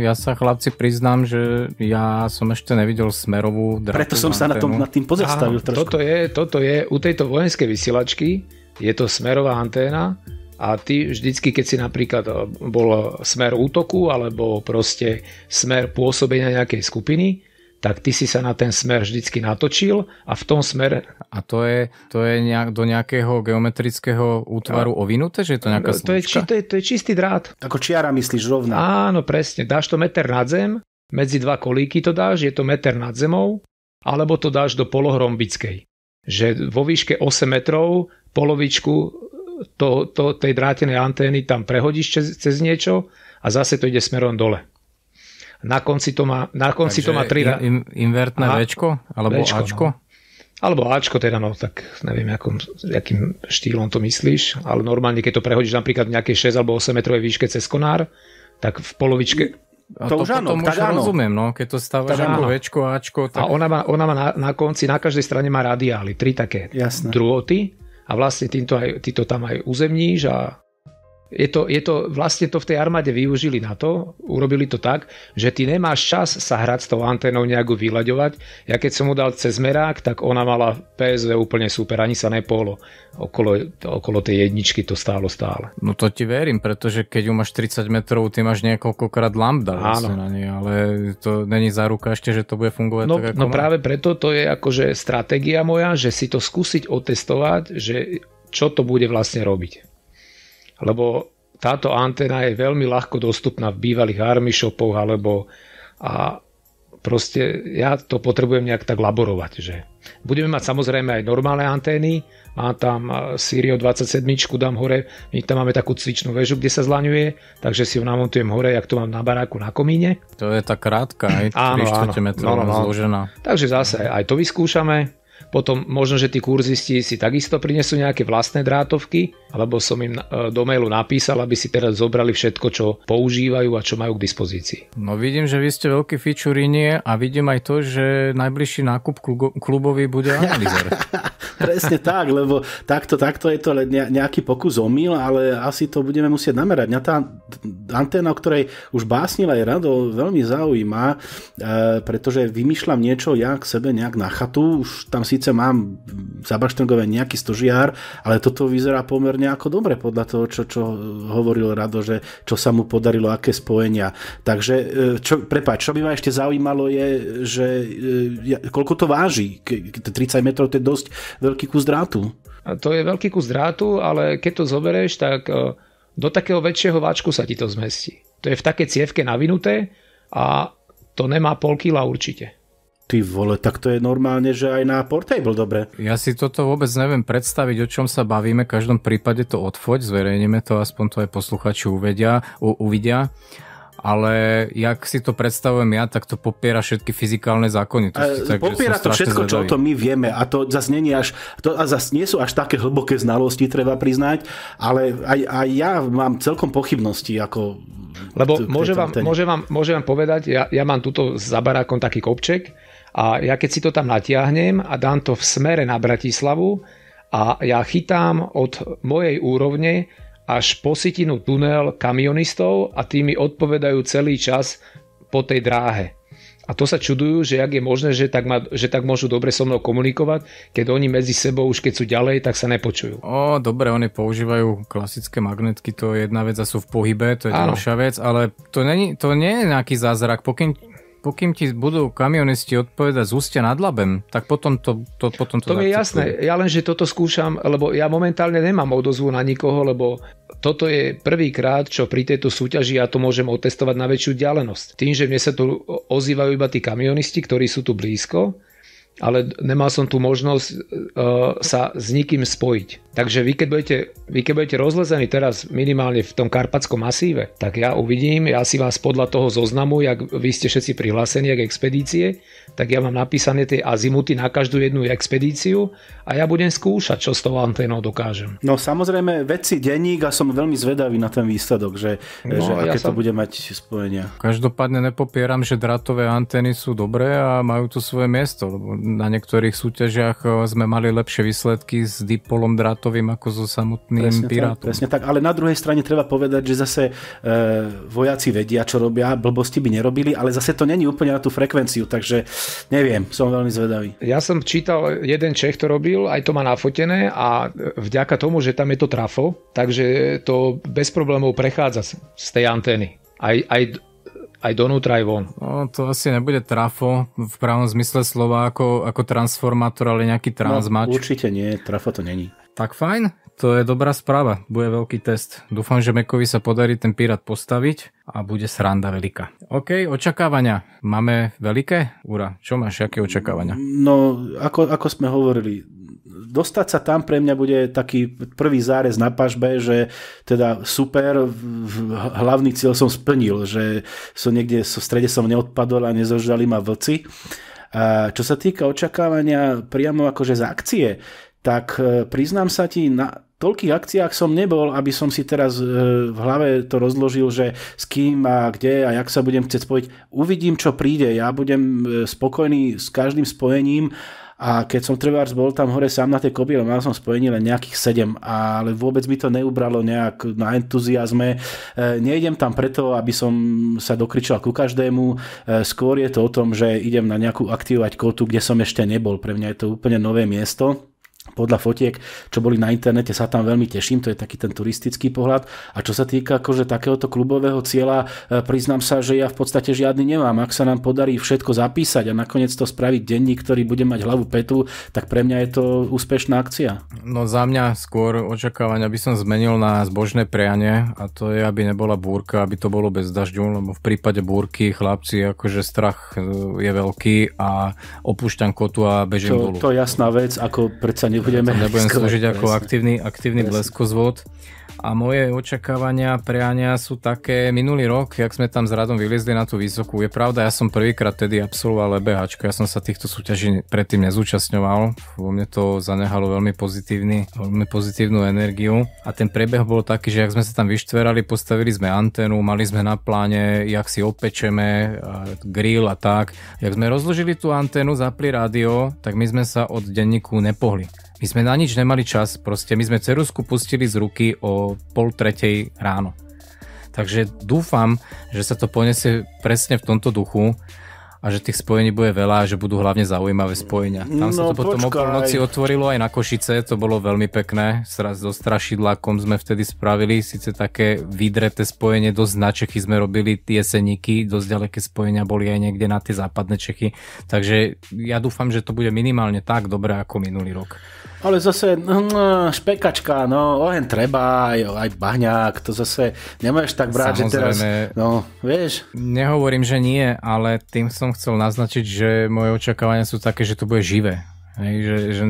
S2: ja sa chlapci priznám, že ja som ešte nevidel smerovú drátovú
S3: Preto som sa
S2: anténu.
S3: nad tým pozastavil trošku.
S4: Toto je u tejto vojenskej vysielačky, je to smerová anténa a ty vždycky, keď si napríklad bol smer útoku alebo proste smer pôsobenia nejakej skupiny, tak ty si sa na ten smer vždycky natočil a v tom smere...
S2: A to je do nejakého geometrického útvaru ovinuté, že je to nejaká slučka?
S4: To je čistý drát.
S3: Ako čiara myslíš rovná?
S4: Áno, presne. Dáš to meter nad zem, medzi dva kolíky to dáš, je to meter nad zemou, alebo to dáš do polohrombickej. Že vo výške 8 metrov polovičku tej drátenej antény tam prehodíš cez niečo a zase to ide smerom dole. Na konci to má 3...
S2: Invertné Včko? Alebo
S4: Včko,
S2: Ačko?
S4: No. Alebo Ačko teda, no tak neviem, akým štýlom to myslíš, ale normálne, keď to prehodíš napríklad v nejakej 6 alebo 8 metrovej výške cez konár, tak v polovičke...
S3: To už áno,
S2: tak áno. Rozumiem, no, keď to stávaš ako Včko, Ačko... Tak...
S4: A ona má na konci, na každej strane má radiály, 3 také druhoty a vlastne ty to tam aj uzemníš a je to vlastne to v tej armáde využili na to, urobili to tak, že ty nemáš čas sa hrať s tou anténou nejako vyľaďovať. Ja keď som mu dal cez merák, tak ona mala PSV úplne super, ani sa nepolo. Okolo tej jedničky to stále.
S2: No to ti verím, pretože keď ju máš 30 metrov, ty máš niekoľkokrát lambda vlastne na nej, ale to není záruka ešte, že to bude fungovať tak, ako
S4: No práve preto to je akože stratégia moja, že si to skúsiť otestovať, že čo to bude vlastne robiť. Lebo táto anténa je veľmi ľahko dostupná v bývalých army shopoch a proste ja to potrebujem nejak tak laborovať, že budeme mať samozrejme aj normálne antény, mám tam Sirio 27, dám hore, my tam máme takú cvičnú väžu, kde sa zlaňuje, takže si ju namontujem hore, jak to mám na baráku na komíne.
S2: To je tá krátka, aj 3/4 metra zložená.
S4: Takže zase aj to vyskúšame. Potom možno, že tí kurzisti si takisto prinesú nejaké vlastné drátovky, alebo som im do mailu napísal, aby si teraz zobrali všetko, čo používajú a čo majú k dispozícii.
S2: No vidím, že vy ste veľký fičurinie a vidím aj to, že najbližší nákup klubový bude analyzer.
S3: Presne tak, lebo takto je to nejaký pokus omyl, ale asi to budeme musieť namerať. Mňa tá anténa, o ktorej už básnila aj Rado, veľmi zaujíma, pretože vymýšľam niečo ja k sebe nejak na chatu, už tam síce mám zabaštrngové nejaký stožiar, ale toto vyzerá pomerne ako dobre podľa toho, čo hovoril Rado, že čo sa mu podarilo, aké spojenia. Takže, čo by ma ešte zaujímalo je, že koľko to váži. 30 metrov to je dosť veľký kus drátu.
S4: To je veľký kus drátu, ale keď to zoberieš, tak do takého väčšieho váčku sa ti to zmestí. To je v takej cievke navinuté a to nemá pol kila určite.
S3: Ty vole, tak to je normálne, že aj na portable dobre.
S2: Ja si toto vôbec neviem predstaviť, o čom sa bavíme. V každom prípade to odfoť, zverejníme to, aspoň to aj posluchači uvidia. Ale jak si to predstavujem ja, tak to popiera všetky fyzikálne zákony.
S3: Popiera to všetko, čo o tom my vieme. A to zase nie sú až také hlboké znalosti, treba priznať, ale aj ja mám celkom pochybnosti.
S4: Lebo môžem vám povedať, ja mám tuto za barákom taký kopček a ja keď si to tam natiahnem a dám to v smere na Bratislavu a ja chytám od mojej úrovne až po sitinu tunel kamionistov a tí mi odpovedajú celý čas po tej dráhe. A to sa čudujú, že jak je možné, že tak môžu dobre so mnou komunikovať, keď oni medzi sebou už keď sú ďalej, tak sa nepočujú.
S2: Dobre, oni používajú klasické magnetky, to je jedna vec a sú v pohybe, to je ďalšia vec, ale to nie je nejaký zázrak. Pokým ti budú kamionisti odpovedať z Ústia nad Labem, tak potom to
S4: mi je jasné. Ja len, že toto skúšam, lebo ja momentálne nemám odozvu na nikoho, lebo toto je prvýkrát, čo pri tejto súťaži ja to môžem otestovať na väčšiu vzdialenosť. Tým, že mne sa tu ozývajú iba tí kamionisti, ktorí sú tu blízko, ale nemal som tu možnosť sa s nikým spojiť. Takže vy keď budete rozlezení teraz minimálne v tom karpatskom masíve, tak ja uvidím, ja si vás podľa toho zoznamu, jak vy ste všetci prihlásení k expedície, tak ja mám napísané tie azimuty na každú jednu expedíciu a ja budem skúšať, čo s tou anténou dokážem.
S3: No samozrejme, vedci denník a som veľmi zvedavý na ten výsledok, že aké to bude mať spojenia.
S2: Každopádne nepopieram, že drátové antény sú dobré a majú tu svoje miesto, lebo na niektorých súťažiach sme mali lepšie výsledky s dipolom drátovým ako so samotným pirátom.
S3: Presne tak, ale na druhej strane treba povedať, že zase vojaci vedia, čo robia, blbosti by nerobili, ale zase to není úplne na tú frekvenciu, takže neviem, som veľmi zvedavý.
S4: Ja som čítal, jeden Čech to robil, aj to má nafotené a vďaka tomu, že tam je to trafo, takže to bez problémov prechádza z tej antény. Aj donútra, aj von.
S2: To asi nebude trafo v pravom zmysle slova ako transformátor, ale nejaký transmač.
S3: Určite nie, trafo to není.
S2: Tak fajn, to je dobrá správa. Bude veľký test. Dúfam, že Mekovi sa podarí ten pirát postaviť a bude sranda veľká. OK, očakávania. Máme veľké? Ura, čo máš, aké očakávania?
S3: No, ako sme hovorili, dostať sa tam pre mňa bude taký prvý zárez na pažbe, že teda super, hlavný cieľ som splnil, že som niekde v strede som neodpadol a nezožrali ma vlci. A čo sa týka očakávania priamo akože z akcie, tak priznám sa ti, na toľkých akciách som nebol, aby som si teraz v hlave to rozložil, že s kým a kde a jak sa budem chcieť spojiť. Uvidím, čo príde. Ja budem spokojný s každým spojením. A keď som trebárs bol tam hore sám na tej kopie, mal som spojení len nejakých 7, ale vôbec mi to neubralo nejak na entuziazme. Nejdem tam preto, aby som sa dokričal ku každému. Skôr je to o tom, že idem na nejakú aktivovať kotu, kde som ešte nebol. Pre mňa je to úplne nové miesto. podľa fotiek, čo boli na internete, sa tam veľmi teším, to je taký ten turistický pohľad. A čo sa týka akože takéhoto klubového cieľa, priznám sa, že ja v podstate žiadny nemám. Ak sa nám podarí všetko zapísať a nakoniec to spraviť denník, ktorý bude mať hlavu petu, tak pre mňa je to úspešná akcia.
S2: No za mňa skôr očakávania by som zmenil na zbožné prianie, a to je, aby nebola búrka, aby to bolo bez dažďu, lebo v prípade búrky chlapci, akože strach je veľký a opúšťam kotu a bežím dolu.
S3: To je jasná vec, ako predsa nebudem
S2: slúžiť ako aktívny bleskozvod. A moje očakávania, priania sú také, minulý rok, jak sme tam s Radom vyliezli na tú vysokú, je pravda, ja som prvýkrát tedy absolvoval EBHčko, ja som sa týchto súťaží predtým nezúčastňoval, vo mne to zanehalo veľmi pozitívnu energiu a ten priebeh bol taký, že jak sme sa tam vyštverali, postavili sme anténu, mali sme na pláne, jak si opečeme, grill a tak, jak sme rozložili tú anténu, zapli rádio, tak my sme sa od denníku nepohli. My sme na nič nemali čas, proste my sme ceruzku pustili z ruky o 2:30 ráno. Takže dúfam, že sa to poniesie presne v tomto duchu a že tých spojení bude veľa a že budú hlavne zaujímavé spojenia. Tam sa to potom o polnoci otvorilo aj na Košice, to bolo veľmi pekné. So strašidlákom sme vtedy spravili, síce také vydreté spojenie, dosť na Čechy sme robili jeseníky, dosť ďaleké spojenia boli aj niekde na tie západné Čechy. Takže ja dúfam, že to bude minimálne tak dobré ako minulý rok.
S3: Ale zase špekačka, oheň treba, aj bahňák, to zase nemáš tak brať, že teraz, vieš.
S2: Nehovorím, že nie, ale tým som chcel naznačiť, že moje očakávania sú také, že to bude živé. Hej, že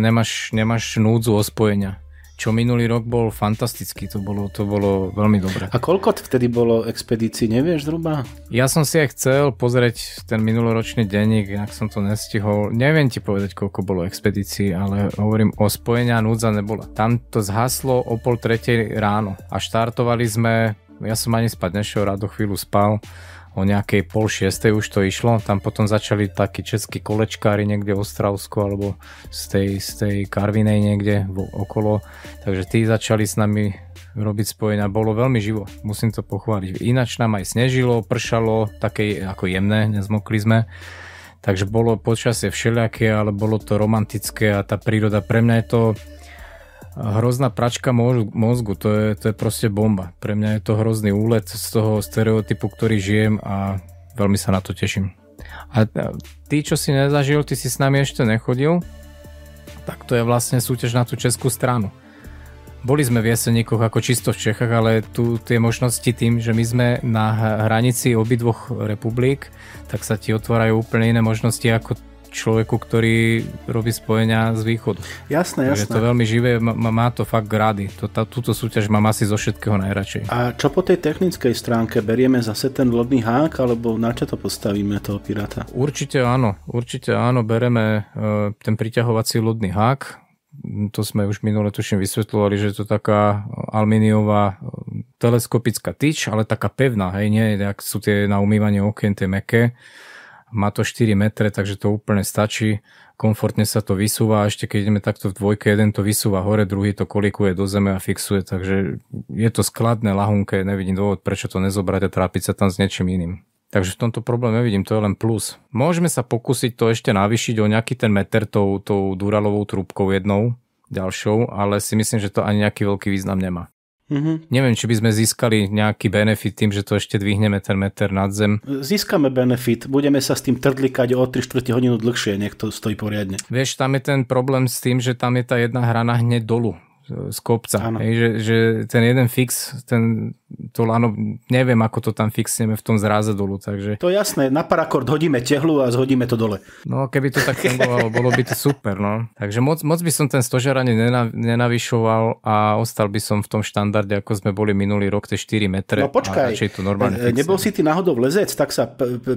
S2: nemáš núdzu o spojenia. Čo minulý rok bol fantastický, to bolo veľmi dobré.
S3: A koľko vtedy bolo expedícií, nevieš zhruba?
S2: Ja som si aj chcel pozrieť ten minuloročný denník, ak som to nestihol. Neviem ti povedať, koľko bolo expedícií, ale hovorím, o spojenia núdza nebola. Tam to zhaslo o 2:30 ráno a štartovali sme, ja som ani spať nešiel, rád do chvíľu spal, o nejakej 5:30 už to išlo, tam potom začali takí českí kolečkári niekde v Ostravsku alebo z tej Karvinej niekde okolo, takže tí začali s nami robiť spojenia, bolo veľmi živo, musím to pochváliť. Ináč nám aj snežilo, pršalo, také ako jemné, nezmokli sme, takže bolo počasie všelijaké, ale bolo to romantické a tá príroda, pre mňa je to hrozná pračka mozgu, to je proste bomba. Pre mňa je to hrozný úlet z toho stereotypu, ktorý žijem a veľmi sa na to teším. A ty, čo si nezažil, ty si s nami ešte nechodil, tak to je vlastne súťaž na tú českú stranu. Boli sme v Jeseníkoch ako čisto v Čechách, ale tu tie možnosti tým, že my sme na hranici obidvoch republik, tak sa ti otvárajú úplne iné možnosti ako človeku, ktorý robí spojenia z východu.
S3: Jasné.
S2: Takže to veľmi živé, má to fakt grády. Túto súťaž mám asi zo všetkého najradšej.
S3: A čo po tej technickej stránke? Berieme zase ten lodný hák, alebo na čo to postavíme, toho Piráta?
S2: Určite áno, bereme ten priťahovací lodný hák. To sme už minule tuším vysvetľovali, že je to taká alumíniová teleskopická tyč, ale taká pevná, hej, nie, jak sú tie na umývanie okien, tie mäkké. Má to 4 metre, takže to úplne stačí. Komfortne sa to vysúva a ešte keď ideme takto v dvojke, jeden to vysúva hore, druhý to kolikuje do zeme a fixuje, takže je to skladné, lahunké, nevidím dôvod, prečo to nezobrať a trápiť sa tam s niečím iným. Takže v tomto problém nevidím, to je len plus. Môžeme sa pokúsiť to ešte navýšiť o nejaký ten meter tou duralovou trúbkou jednou, ďalšou, ale si myslím, že to ani nejaký veľký význam nemá. Mm-hmm. Neviem, či by sme získali nejaký benefit tým, že to ešte dvihneme ten meter nad zem.
S3: Získame benefit, budeme sa s tým trdlikať o 3/4 hodinu dlhšie, nech to stojí poriadne.
S2: Vieš, tam je ten problém s tým, že tam je tá jedna hrana hneď dolu z kopca. Hej, že ten jeden fix, to lano, neviem, ako to tam fixneme v tom zráze dolu. Takže...
S3: To je jasné, na parakord hodíme tehlu a zhodíme to dole.
S2: No, keby to tak fungovalo, bolo by to super, no. Takže moc by som ten stožar ani nenavyšoval a ostal by som v tom štandarde, ako sme boli minulý rok, tie 4 metre.
S3: No počkaj,
S2: to normálne
S3: nebol si ty náhodou lezec, tak sa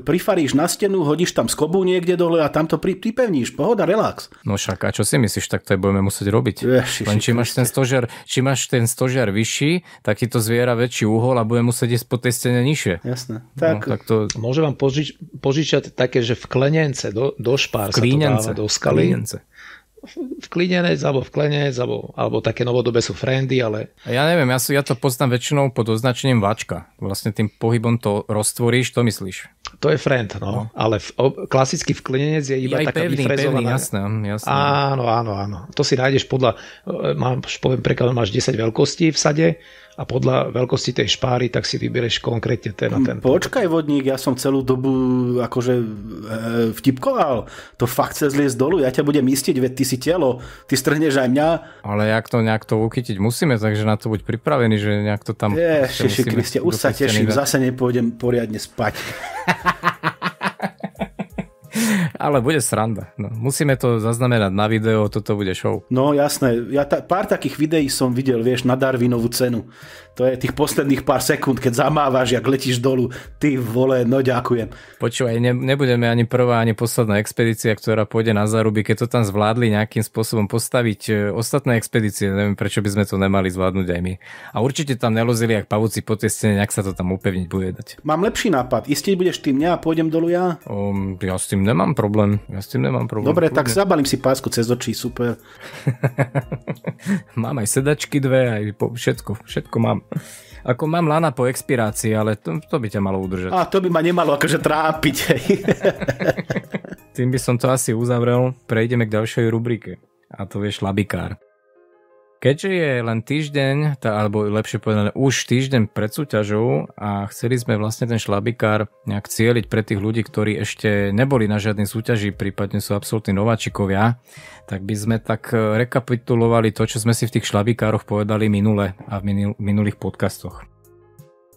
S3: prifaríš na stenu, hodíš tam skobu niekde dole a tam to pripevníš, pohoda, relax.
S2: No však, a čo si myslíš, tak to budeme musieť robiť. Len či máš ten stožiar vyšší, tak ti to zviera väčší uhol a bude musieť ísť po tej stene nižšie.
S3: Jasné.
S2: Tak to...
S4: Môžem vám požičať také, že v klenence do špár sa to dáva do skaly. Vklinenec alebo vklenec, alebo také novodobé sú friendy, ale...
S2: Ja neviem, ja to poznám väčšinou pod označením vačka. Vlastne tým pohybom to roztvoríš, to myslíš?
S4: To je friend, no. Ale klasický vklinenec je iba taká vyfrezovaná.
S2: Jasné.
S4: Áno. To si nájdeš podľa, poviem preklad, máš 10 veľkostí v sade a podľa veľkosti tej špáry, tak si vybereš konkrétne ten a ten.
S3: Počkaj, vodník, ja som celú dobu akože vtipkoval. To fakt sa zliez dolu, ja ťa budem istiť, veď ty si telo, ty strhneš aj mňa.
S2: Ale jak to nejak to uchytiť musíme, takže na to buď pripravený, že nejak to tam...
S3: Ježiši Kriste, už sa teším, zase nepôjdem poriadne spať.
S2: Ale bude sranda. No, musíme to zaznamenať na video, toto bude show.
S3: No jasné, pár takých videí som videl, vieš, na Darwinovú cenu. To je tých posledných pár sekúnd, keď zamávaš, jak letíš dolu. Ty vole, no ďakujem.
S2: Počúvaj, nebudeme ani prvá, ani posledná expedícia, ktorá pôjde na záruby, keď to tam zvládli nejakým spôsobom postaviť ostatné expedície. Neviem, prečo by sme to nemali zvládnuť aj my. A určite tam nelozili jak pavúci po tej stene, nejak sa to tam upevniť bude dať.
S3: Mám lepší nápad. Istiť budeš ty mňa a pôjdem dolu ja?
S2: Ja s tým nemám problém.
S3: Dobre, tak zabalím si pásku cez očí, super.
S2: Mám aj sedačky dve, aj všetko mám. Ako mám lana po expirácii, ale to by ťa malo udržať.
S3: A to by ma nemalo akože trápiť.
S2: Tým by som to asi uzavrel. Prejdeme k ďalšej rubrike. A to je šlabikár. Keďže je len týždeň, alebo lepšie povedané už týždeň pred súťažou a chceli sme vlastne ten šlabikár nejak cieliť pre tých ľudí, ktorí ešte neboli na žiadnej súťaži, prípadne sú absolútni nováčikovia, tak by sme tak rekapitulovali to, čo sme si v tých šlabikároch povedali minule a v minulých podcastoch.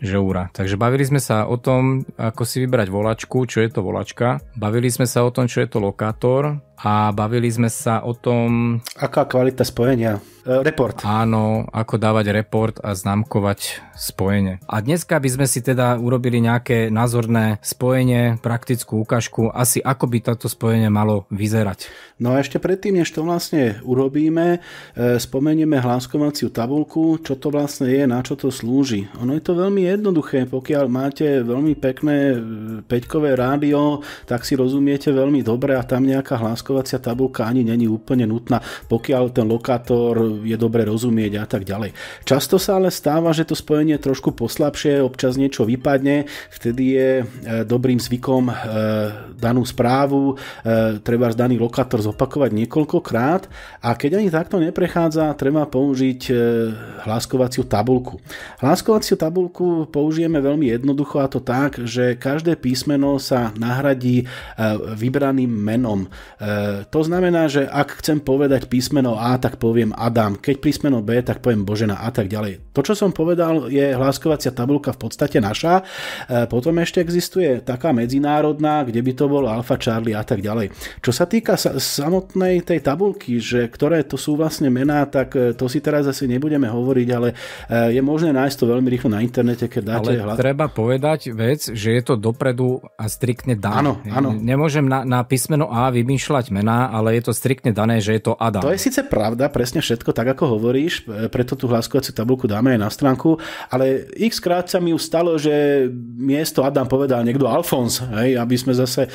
S2: Žoura. Takže bavili sme sa o tom, ako si vybrať volačku, čo je to volačka. Bavili sme sa o tom, čo je to lokátor a bavili sme sa o tom...
S3: Aká kvalita spojenia? Report.
S2: Áno, ako dávať report a známkovať spojenie. A dneska by sme si teda urobili nejaké názorné spojenie, praktickú ukážku, asi ako by toto spojenie malo vyzerať.
S3: No a ešte predtým, než to vlastne urobíme, spomenieme hláskovaciu tabuľku, čo to vlastne je, na čo to slúži. Ono je to veľmi jednoduché, pokiaľ máte veľmi pekné peťkové rádio, tak si rozumiete veľmi dobre a tam nejaká hláskovacia tabuľka ani není úplne nutná, pokiaľ ten lokátor je dobre rozumieť a tak ďalej. Často sa ale stáva, že to spojenie je trošku poslabšie, občas niečo vypadne, vtedy je dobrým zvykom danú správu, treba daný lokátor zopakovať niekoľkokrát a keď ani takto neprechádza, treba použiť hláskovaciu tabuľku. Hláskovaciu tabuľku použijeme veľmi jednoducho a to tak, že každé písmeno sa nahradí vybraným menom. To znamená, že ak chcem povedať písmeno A, tak poviem Adam. Keď písmeno B, tak poviem Božena a tak ďalej. To, čo som povedal, je hláskovacia tabuľka v podstate naša. Potom ešte existuje taká medzinárodná, kde by to bolo Alfa, Charlie a tak ďalej. Čo sa týka samotnej tej tabuľky, že ktoré to sú vlastne mená, tak to si teraz asi nebudeme hovoriť, ale je možné nájsť to veľmi rýchlo na internete, keď dáte
S2: ale treba povedať vec, že je to dopredu a striktne dané.
S3: Áno.
S2: Nemôžem na písmeno A vymýšľať mená, ale je to striktne dané, že je to Adam.
S3: To je síce pravda, presne všetko tak, ako hovoríš, preto tú hláskovaciu tabuľku dáme aj na stránku, ale x krát sa mi už stalo, že miesto Adam povedal niekto Alfons, hej, aby sme zase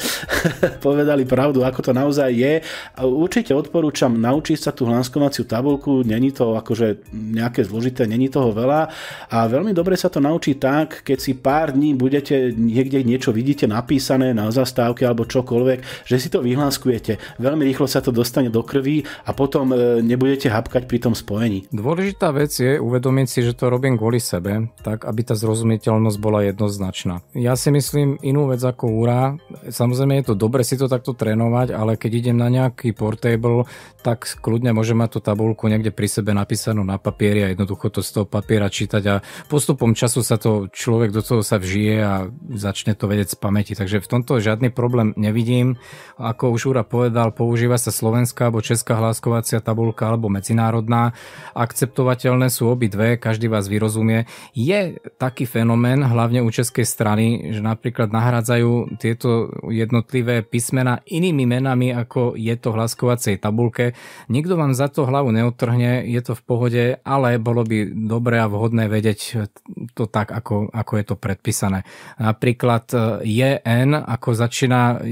S3: povedali pravdu, ako to naozaj je. Určite odporúčam naučiť sa tú hláskovaciu tabuľku, není to akože nejaké zložité, není toho veľa a veľmi dobre sa to naučí tak, keď si pár dní budete niekde niečo vidíte napísané na zastávke alebo čokoľvek, že si to vyhláskujete. Veľmi rýchlo sa to dostane do krvi a potom nebudete hapkať pri tom spojení.
S2: Dôležitá vec je uvedomiť si, že to robím kvôli sebe, tak aby tá zrozumiteľnosť bola jednoznačná. Ja si myslím inú vec ako Úra. Samozrejme je to dobre si to takto trénovať, ale keď idem na nejaký portable, tak kľudne môžem mať tú tabuľku niekde pri sebe napísanú na papieri a jednoducho to z toho papiera čítať a postupom času sa to človek do toho sa vžije a začne to vedieť z pamäti. Takže v tomto žiadny problém nevidím. Ako už Úra povedal, používa sa slovenská alebo česká hláskovacia tabuľka alebo medzinárodná. Akceptovateľné sú obidve, každý vás vyrozumie. Je taký fenomén, hlavne u českej strany, že napríklad nahrádzajú tieto jednotlivé písmena inými menami, ako je to v hláskovacej tabuľke. Nikto vám za to hlavu neodtrhne, je to v pohode, ale bolo by dobré a vhodné vedieť to tak, ako je to predpísané. Napríklad JN, ako začína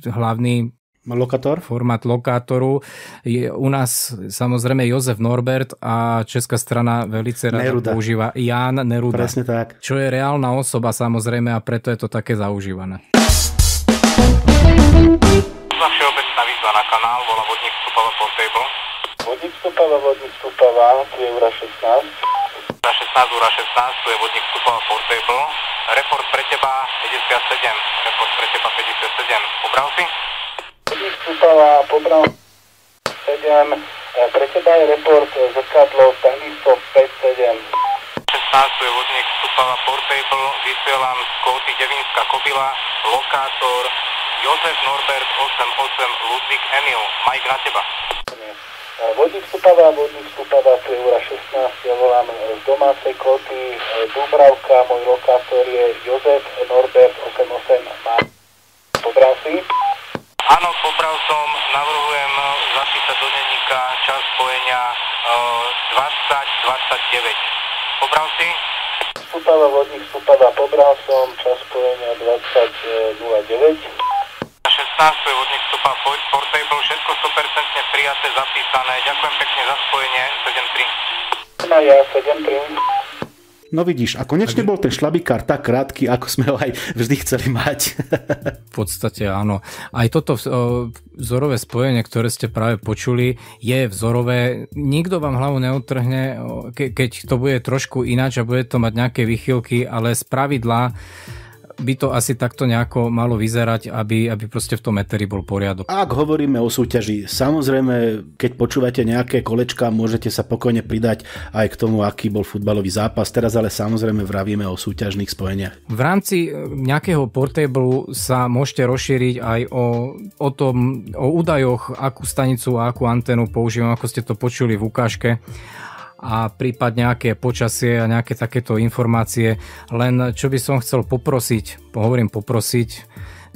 S2: hlavný
S3: Lokátor?
S2: Formát lokátoru. Je u nás samozrejme Jozef Norbert a česká strana velice rada používa Ján Neruda.
S3: Presne tak.
S2: Čo je reálna osoba samozrejme a preto je to také zaužívané.
S5: Všeobecná výzva na kanál, bola vodník Stupava Portable.
S6: Vodník Stupava, tu je Ura 16.
S5: Ura 16, tu je vodník Stupava Portable. Report pre teba 57. Pobral si?
S6: Vodník Stupava, pobral 7. Pre teba je report zrkadlo takisto 5-7.
S5: 16, tu je vodník Stupava Portable. Vysielam z kóty Devinská Kobila. Lokátor Jozef Norbert 88 Ludvík Emil. Mike na teba.
S6: Vodník Stupava, tu je Ura 16, ja volám z domácej koty Dúbravka, môj lokátor je Jozef Norbert 88. Pobral si?
S5: Áno, pobral som, navrhujem zapísať do denníka čas spojenia 20:29. Pobral si?
S6: Vodník Stupava, pobral som, čas spojenia 20:09.
S5: 16, je vodník Stupava Portable, všetko 100% prijaté, zapísané. Ďakujem pekne za spojenie, 7-3.
S6: Ja 7-3.
S3: No vidíš, a konečne bol ten šlabikár tak krátky, ako sme ho aj vždy chceli mať.
S2: V podstate áno. Aj toto vzorové spojenie, ktoré ste práve počuli, je vzorové. Nikto vám hlavu neodtrhne, keď to bude trošku ináč a bude to mať nejaké výchylky, ale spravidla by to asi takto nejako malo vyzerať, aby proste v tom eteri bol poriadok.
S3: Ak hovoríme o súťaži, samozrejme, keď počúvate nejaké kolečka, môžete sa pokojne pridať aj k tomu, aký bol futbalový zápas. Teraz ale samozrejme vravíme o súťažných spojeniach.
S2: V rámci nejakého portable sa môžete rozšíriť aj o údajoch, akú stanicu a akú anténu používam, ako ste to počuli v ukážke, a prípadne nejaké počasie a nejaké takéto informácie. Len čo by som chcel poprosiť,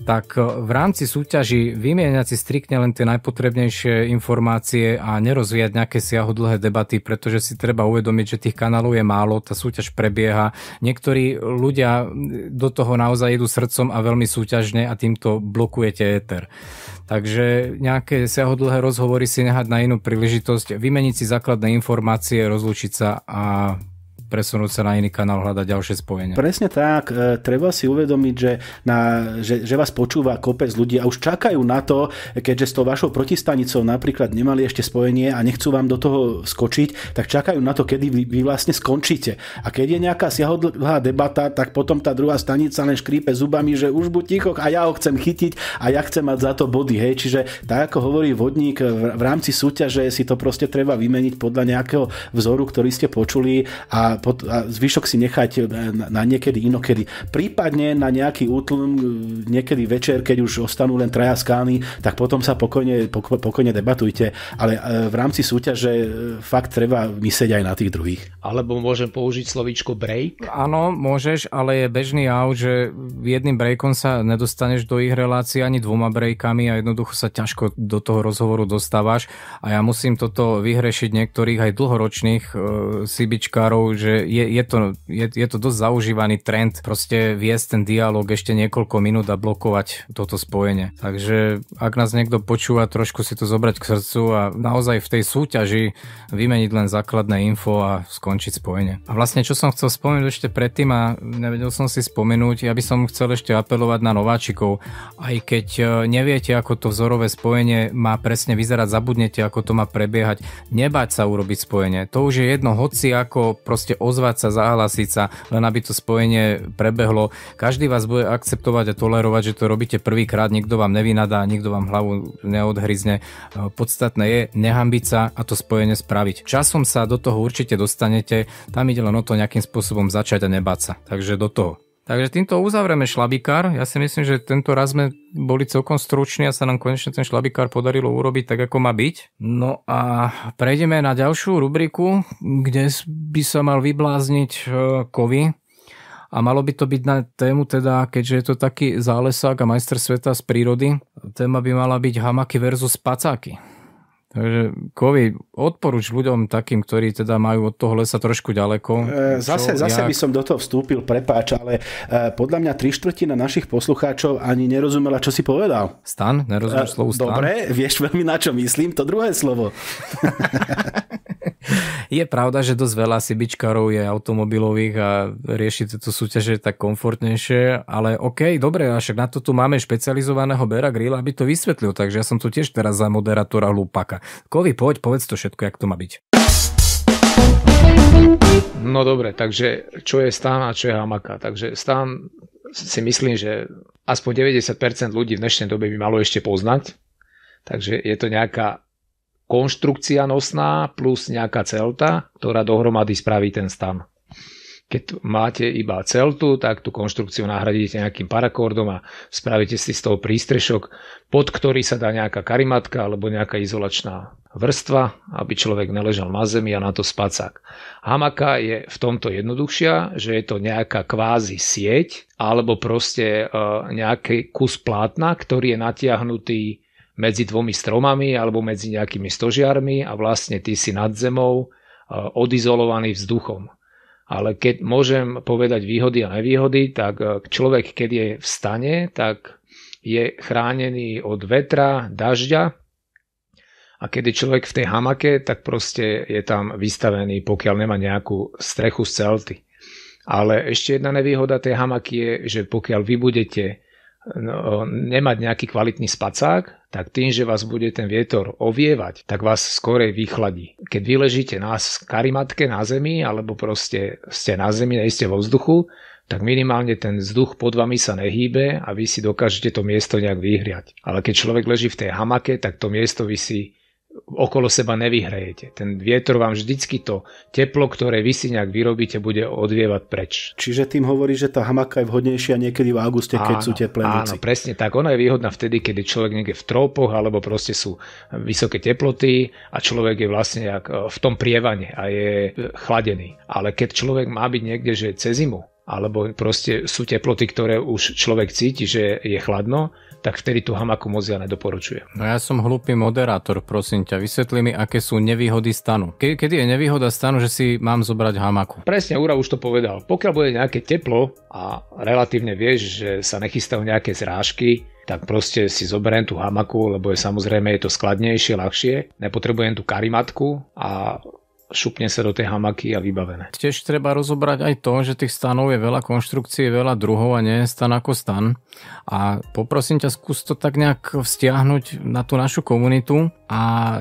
S2: tak v rámci súťaží vymieňať si striktne len tie najpotrebnejšie informácie a nerozvíjať nejaké siahodlhé debaty, pretože si treba uvedomiť, že tých kanálov je málo, tá súťaž prebieha. Niektorí ľudia do toho naozaj idú srdcom a veľmi súťažne a týmto blokujete éter. Takže nejaké siahodlhé rozhovory si nehať na inú príležitosť, vymeniť si základné informácie, rozlúčiť sa a presunúť sa na iný kanál, hľadať ďalšie spojenie.
S3: Presne tak, treba si uvedomiť, že vás počúva kopec ľudí a už čakajú na to, keďže s tou vašou protistanicou napríklad nemali ešte spojenie a nechcú vám do toho skočiť, tak čakajú na to, kedy vy vlastne skončíte. A keď je nejaká siahodlhá debata, tak potom tá druhá stanica len škrípe zubami, že už buď ticho a ja ho chcem chytiť a ja chcem mať za to body. Hej. Čiže tak ako hovorí vodník, v rámci súťaže si to proste treba vymeniť podľa nejakého vzoru, ktorý ste počuli a zvyšok si nechať na niekedy inokedy. Prípadne na nejaký útlm niekedy večer, keď už ostanú len traja skány, tak potom sa pokojne debatujte. Ale v rámci súťaže fakt treba myslieť aj na tých druhých.
S4: Alebo môžem použiť slovíčko break?
S2: Áno, môžeš, ale je bežný jav, že jedným breakom sa nedostaneš do ich relácií ani dvoma breakami a jednoducho sa ťažko do toho rozhovoru dostávaš. A ja musím toto vyhrešiť niektorých aj dlhoročných sibičkárov, že je to dosť zaužívaný trend proste viesť ten dialog ešte niekoľko minút a blokovať toto spojenie. Takže ak nás niekto počúva, trošku si to zobrať k srdcu a naozaj v tej súťaži vymeniť len základné info a skončiť spojenie. A vlastne čo som chcel spomenúť ešte predtým a nevedel som si spomenúť, ja by som chcel ešte apelovať na nováčikov. Aj keď neviete, ako to vzorové spojenie má presne vyzerať, zabudnete, ako to má prebiehať, nebať sa urobiť spojenie. To už je jedno, hoci ako proste ozvať sa, zahlasiť sa, len aby to spojenie prebehlo. Každý vás bude akceptovať a tolerovať, že to robíte prvýkrát, nikto vám nevynadá, nikto vám hlavu neodhryzne. Podstatné je nehanbiť sa a to spojenie spraviť. Časom sa do toho určite dostanete, tam ide len o to nejakým spôsobom začať a nebáť sa. Takže do toho. Takže týmto uzavrieme šlabikár. Ja si myslím, že tento raz sme boli celkom struční a sa nám konečne ten šlabikár podarilo urobiť tak, ako má byť. No a prejdeme na ďalšiu rubriku, kde by sa mal vyblázniť kovy. A malo by to byť na tému teda, keďže je to taký zálesák a majster sveta z prírody, téma by mala byť hamaky versus spacáky. Takže Kovi, odporúč ľuďom takým, ktorí teda majú od toho lesa trošku ďaleko.
S3: Zase by som do toho vstúpil, prepáč, ale podľa mňa 3/4 našich poslucháčov ani nerozumela, čo si povedal.
S2: Stan? Nerozumieš slovu stan?
S3: Dobre, vieš veľmi na čo myslím, to druhé slovo.
S2: Je pravda, že dosť veľa sibičkárov je automobilových a rieši tieto súťaže tak komfortnejšie, ale OK, dobre, a však na to tu máme špecializovaného Bera Grilla, aby to vysvetlil, takže ja som tu tiež teraz za moderátora hlupaka. Kovi, povedz to všetko, jak to má byť.
S4: No dobre, takže čo je stan a čo je hamaka? Takže stan si myslím, že aspoň 90% ľudí v dnešnej dobe by malo ešte poznať, takže je to nejaká konštrukcia nosná plus nejaká celta, ktorá dohromady spraví ten stan. Keď máte iba celtu, tak tú konštrukciu nahradíte nejakým parakordom a spravíte si z toho prístrešok, pod ktorý sa dá nejaká karimatka alebo nejaká izolačná vrstva, aby človek neležal na zemi a na to spacák. Hamaka je v tomto jednoduchšia, že je to nejaká kvázi sieť alebo proste nejaký kus plátna, ktorý je natiahnutý medzi dvomi stromami alebo medzi nejakými stožiarmi a vlastne ty si nad zemou odizolovaný vzduchom. Ale keď môžem povedať výhody a nevýhody, tak človek, keď je v stane, tak je chránený od vetra, dažďa a keď je človek v tej hamake, tak proste je tam vystavený, pokiaľ nemá nejakú strechu z celty. Ale ešte jedna nevýhoda tej hamaky je, že pokiaľ vy budete nemať nejaký kvalitný spacák, tak tým, že vás bude ten vietor ovievať, tak vás skorej vychladí. Keď vy ležíte na karimatke na zemi, alebo proste ste na zemi, nie ste vo vzduchu, tak minimálne ten vzduch pod vami sa nehýbe a vy si dokážete to miesto nejak vyhriať. Ale keď človek leží v tej hamake, tak to miesto vy si okolo seba nevyhrejete. Ten vietor vám vždycky to teplo, ktoré vy si nejak vyrobíte, bude odvievať preč.
S3: Čiže tým hovorí, že tá hamaka je vhodnejšia niekedy v auguste, keď sú teplé noci.
S4: Áno, presne tak. Ona je výhodná vtedy, keď je človek niekde v trópoch, alebo proste sú vysoké teploty a človek je vlastne jak v tom prievane a je chladený. Ale keď človek má byť niekde, že cez zimu, alebo proste sú teploty, ktoré už človek cíti, že je chladno, tak vtedy tú hamaku moc ja nedoporučujem.
S2: No ja som hlupý moderátor, prosím ťa, vysvetli mi, aké sú nevýhody stanu. Kedy je nevýhoda stanu, že si mám zobrať hamaku?
S4: Presne, Ura už to povedal. Pokiaľ bude nejaké teplo a relatívne vieš, že sa nechystajú nejaké zrážky, tak proste si zoberiem tú hamaku, lebo je samozrejme je to skladnejšie, ľahšie. Nepotrebujem tú karimatku a šupne sa do tej hamaky a vybavené.
S2: Tiež treba rozobrať aj to, že tých stanov je veľa konštrukcií, veľa druhov a nie je stan ako stan. A poprosím ťa, skús to tak nejak vzťahnuť na tú našu komunitu a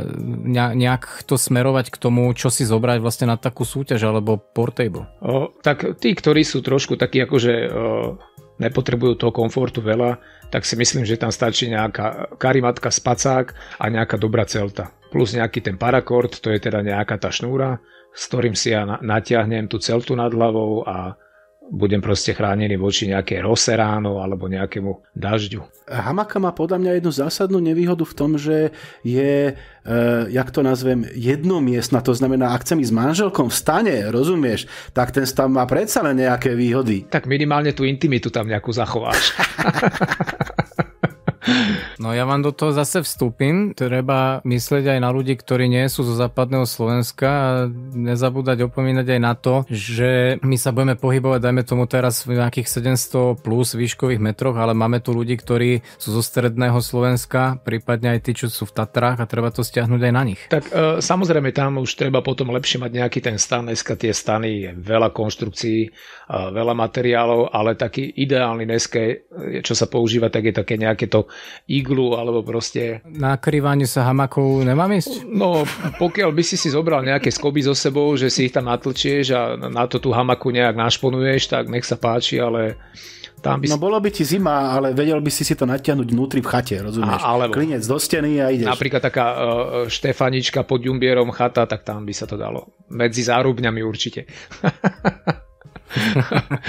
S2: nejak to smerovať k tomu, čo si zobrať vlastne na takú súťaž alebo portable.
S4: Tak tí, ktorí sú trošku takí akože nepotrebujú toho komfortu veľa, tak si myslím, že tam stačí nejaká karimatka, spacák a nejaká dobrá celta. Plus nejaký ten parakord, to je teda nejaká tá šnúra, s ktorým si ja natiahnem tú celtu nad hlavou a budem proste chránený voči nejakej rose ráno alebo nejakému dažďu.
S3: Hamaka má podľa mňa jednu zásadnú nevýhodu v tom, že je, jak to nazvem, jednomiestna. To znamená, ak chcem ísť s manželkom v stane, rozumieš, tak ten stan má predsa len nejaké výhody.
S4: Tak minimálne tú intimitu tam nejakú zachováš.
S2: No ja vám do toho zase vstúpim. Treba myslieť aj na ľudí, ktorí nie sú zo západného Slovenska a nezabúdať opomínať aj na to, že my sa budeme pohybovať, dajme tomu teraz v nejakých 700 plus výškových metroch, ale máme tu ľudí, ktorí sú zo stredného Slovenska, prípadne aj tí, čo sú v Tatrách a treba to stiahnuť aj na nich.
S4: Tak samozrejme tam už treba potom lepšie mať nejaký ten stan. Dneska tie stany je veľa konštrukcií, veľa materiálov, ale taký ideálny dneska, čo sa používa, tak je také nejaké to iglu, alebo proste...
S2: Na krývanie sa hamakou nemám ísť?
S4: No, pokiaľ by si zobral nejaké skoby so sebou, že si ich tam natlčieš a na to tú hamaku nejak našponuješ, tak nech sa páči, ale... Tam by si...
S3: No bolo by ti zima, ale vedel by si to natiahnuť vnútri v chate, rozumieš? Klinec do steny a ideš.
S4: Napríklad taká Štefanička pod Ďumbierom chata, tak tam by sa to dalo. Medzi zárubňami určite.